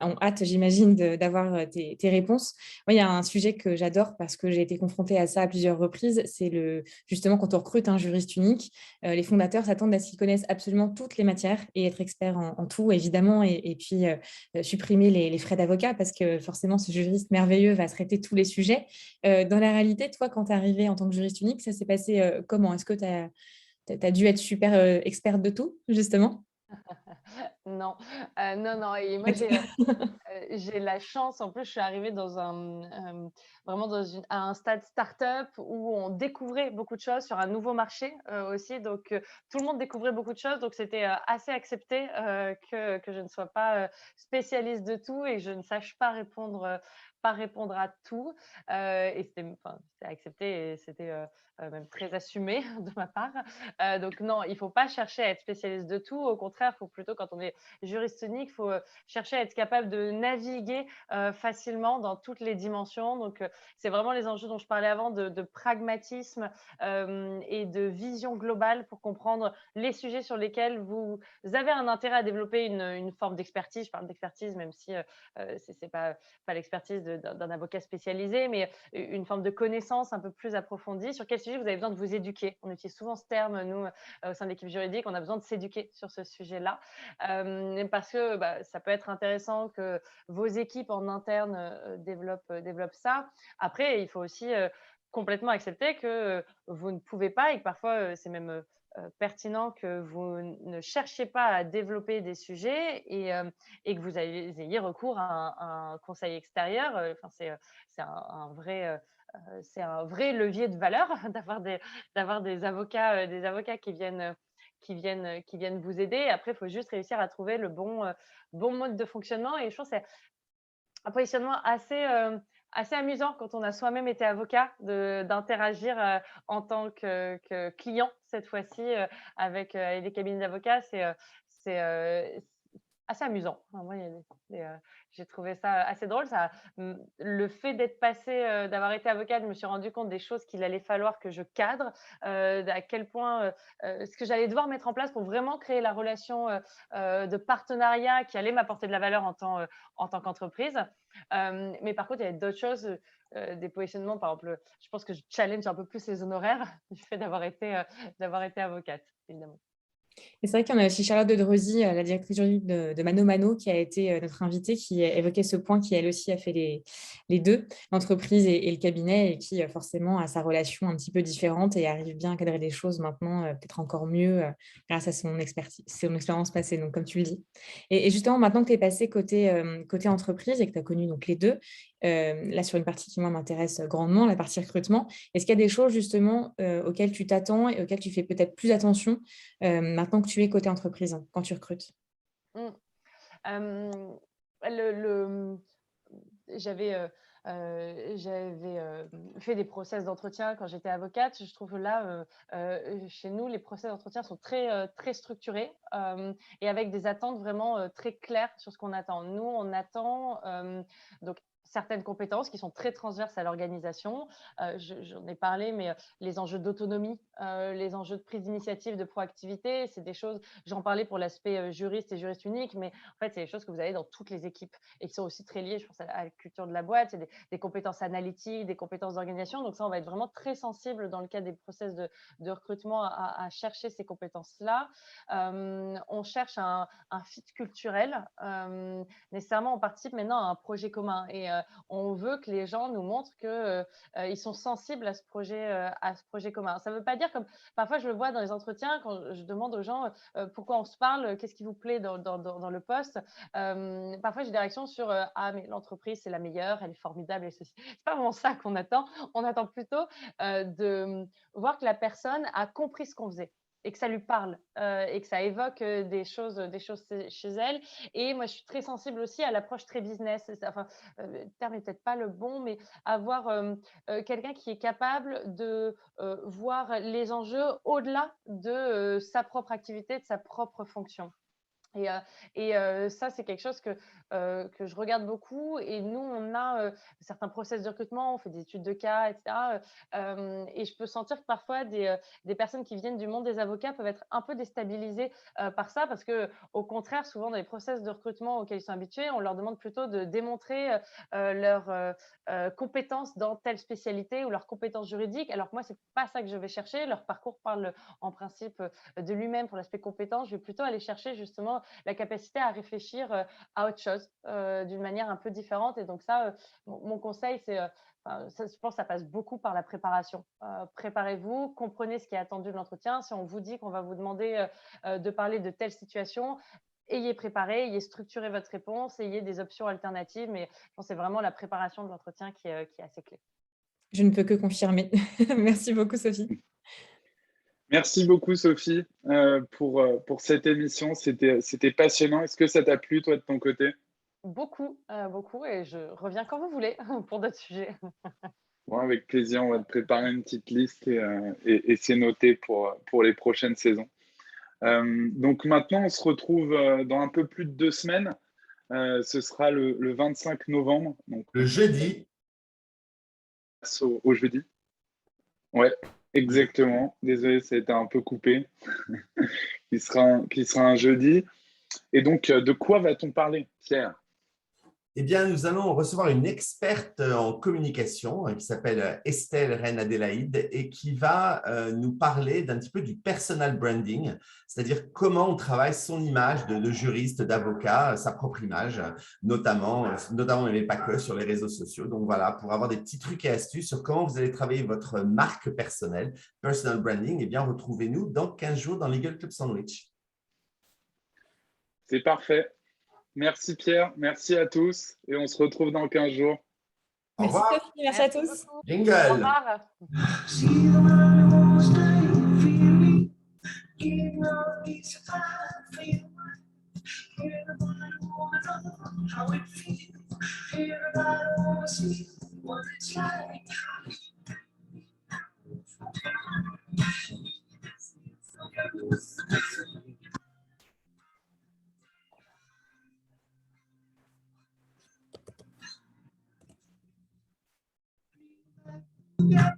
ont hâte, j'imagine, d'avoir tes réponses. Moi, il y a un sujet que j'adore parce que j'ai été confrontée à ça à plusieurs reprises. C'est justement quand on recrute un juriste unique, les fondateurs s'attendent à ce qu'ils connaissent absolument toutes les matières et être experts en tout, évidemment, et puis supprimer les frais d'avocat parce que forcément, ce juriste merveilleux va traiter tous les sujets. Dans la réalité, toi, quand tu es arrivée en tant que juriste unique, ça s'est passé comment? Est-ce que tu as dû être super experte de tout, justement? Non, non. Et moi, j'ai la chance, en plus, je suis arrivée vraiment à un stade start-up où on découvrait beaucoup de choses sur un nouveau marché aussi. Donc, tout le monde découvrait beaucoup de choses. Donc, c'était assez accepté que je ne sois pas spécialiste de tout et que je ne sache pas répondre à tout. Et c'était accepté et c'était même très assumé de ma part. Donc, non, il ne faut pas chercher à être spécialiste de tout. Au contraire, il faut plutôt, quand on est juriste unique, il faut chercher à être capable de naviguer facilement dans toutes les dimensions. Donc, c'est vraiment les enjeux dont je parlais avant de pragmatisme et de vision globale pour comprendre les sujets sur lesquels vous avez un intérêt à développer une forme d'expertise. Je parle d'expertise, même si ce n'est pas l'expertise d'un avocat spécialisé, mais une forme de connaissance un peu plus approfondie sur quel sujet vous avez besoin de vous éduquer. On utilise souvent ce terme, nous, au sein de l'équipe juridique, on a besoin de s'éduquer sur ce sujet-là. Parce que ça peut être intéressant que vos équipes en interne développent ça. Après, il faut aussi complètement accepter que vous ne pouvez pas et que parfois c'est même pertinent que vous ne cherchiez pas à développer des sujets et que vous ayez recours à un conseil extérieur. Enfin, c'est c'est un vrai levier de valeur d'avoir des avocats qui viennent vous aider. Après, il faut juste réussir à trouver le bon mode de fonctionnement. Et je pense que c'est un positionnement assez amusant quand on a soi-même été avocat d'interagir en tant que client cette fois-ci avec les cabinets d'avocats. C'est assez amusant. Enfin, moi, j'ai trouvé ça assez drôle. Le fait d'être d'avoir été avocate, je me suis rendu compte des choses qu'il allait falloir que je cadre, à quel point ce que j'allais devoir mettre en place pour vraiment créer la relation de partenariat qui allait m'apporter de la valeur en tant qu'entreprise. Mais par contre, il y a d'autres choses, des positionnements. Par exemple, je pense que je challenge un peu plus les honoraires du fait d'avoir été avocate, évidemment. Et c'est vrai qu'il y en a aussi Charlotte de Dreuzy, la directrice juridique de Mano Mano, qui a été notre invitée, qui évoquait ce point, qui elle aussi a fait les deux, l'entreprise et le cabinet, et qui forcément a sa relation un petit peu différente et arrive bien à cadrer les choses maintenant, peut-être encore mieux grâce à son expertise, son expérience passée, donc comme tu le dis. Et justement, maintenant que tu es passé côté entreprise et que tu as connu donc les deux, là sur une partie qui moi m'intéresse grandement, la partie recrutement, est-ce qu'il y a des choses justement auxquelles tu t'attends et auxquelles tu fais peut-être plus attention maintenant que tu es côté entreprise, quand tu recrutes? Mmh. Euh, le, le- J'avais fait des process d'entretien quand j'étais avocate. Je trouve que là, chez nous, les process d'entretien sont très structurés et avec des attentes vraiment très claires sur ce qu'on attend. Nous, on attend donc certaines compétences qui sont très transverses à l'organisation. J'en ai parlé, mais les enjeux d'autonomie, les enjeux de prise d'initiative, de proactivité, c'est des choses, j'en parlais pour l'aspect juriste et juriste unique, mais en fait, c'est des choses que vous avez dans toutes les équipes et qui sont aussi très liées, je pense, à la culture de la boîte. C'est des compétences analytiques, des compétences d'organisation. Donc ça, on va être vraiment très sensible dans le cadre des process de recrutement à chercher ces compétences-là. On cherche un fit culturel. Nécessairement, on participe maintenant à un projet commun et on veut que les gens nous montrent qu'ils sont sensibles à ce projet commun. Ça ne veut pas dire, comme parfois je le vois dans les entretiens, quand je demande aux gens pourquoi on se parle, qu'est-ce qui vous plaît dans le poste. Parfois, j'ai des réactions sur ah, mais l'entreprise, c'est la meilleure, elle est formidable. Et ceci. C'est pas vraiment ça qu'on attend. On attend plutôt de voir que la personne a compris ce qu'on faisait et que ça lui parle et que ça évoque des choses chez elle. Et moi, je suis très sensible aussi à l'approche très business. Enfin, le terme n'est peut-être pas le bon, mais avoir quelqu'un qui est capable de voir les enjeux au-delà de sa propre activité, de sa propre fonction. Ça, c'est quelque chose que je regarde beaucoup. Et nous, on a certains process de recrutement, on fait des études de cas, etc. Et je peux sentir que parfois, des personnes qui viennent du monde des avocats peuvent être un peu déstabilisées par ça, parce qu'au contraire, souvent dans les process de recrutement auxquels ils sont habitués, on leur demande plutôt de démontrer leurs compétences dans telle spécialité ou leurs compétences juridiques, alors que moi, c'est pas ça que je vais chercher. Leur parcours parle en principe de lui-même pour l'aspect compétence. Je vais plutôt aller chercher justement la capacité à réfléchir à autre chose d'une manière un peu différente. Et donc ça, mon conseil, c'est, je pense que ça passe beaucoup par la préparation. Préparez-vous, comprenez ce qui est attendu de l'entretien. Si on vous dit qu'on va vous demander de parler de telle situation, ayez préparé, ayez structuré votre réponse, ayez des options alternatives. Mais je pense que c'est vraiment la préparation de l'entretien qui est assez clé. Je ne peux que confirmer. Merci beaucoup, Sophie. Merci beaucoup, Sophie, pour cette émission. C'était passionnant. Est-ce que ça t'a plu, toi, de ton côté? Beaucoup, beaucoup. Et je reviens quand vous voulez pour d'autres sujets. Bon, avec plaisir, on va te préparer une petite liste et c'est noté pour les prochaines saisons. Donc maintenant, on se retrouve dans un peu plus de 2 semaines. Ce sera le 25 novembre. Donc, Le jeudi. au jeudi. Ouais, exactement. Désolé, ça a été un peu coupé. Qui sera un jeudi. Et donc, de quoi va-t-on parler, Pierre? Eh bien, nous allons recevoir une experte en communication qui s'appelle Estelle Reine-Adélaïde et qui va nous parler d'un petit peu du personal branding, c'est-à-dire comment on travaille son image de juriste, d'avocat, sa propre image, notamment mais pas que, sur les réseaux sociaux. Donc voilà, pour avoir des petits trucs et astuces sur comment vous allez travailler votre marque personnelle, personal branding, eh bien, retrouvez-nous dans 15 jours dans Legal Club Sandwich. C'est parfait. Merci Pierre, merci à tous et on se retrouve dans 15 jours. Au Merci revoir. Sophie, merci à tous. Beaucoup. Au Jingle. revoir. Yeah.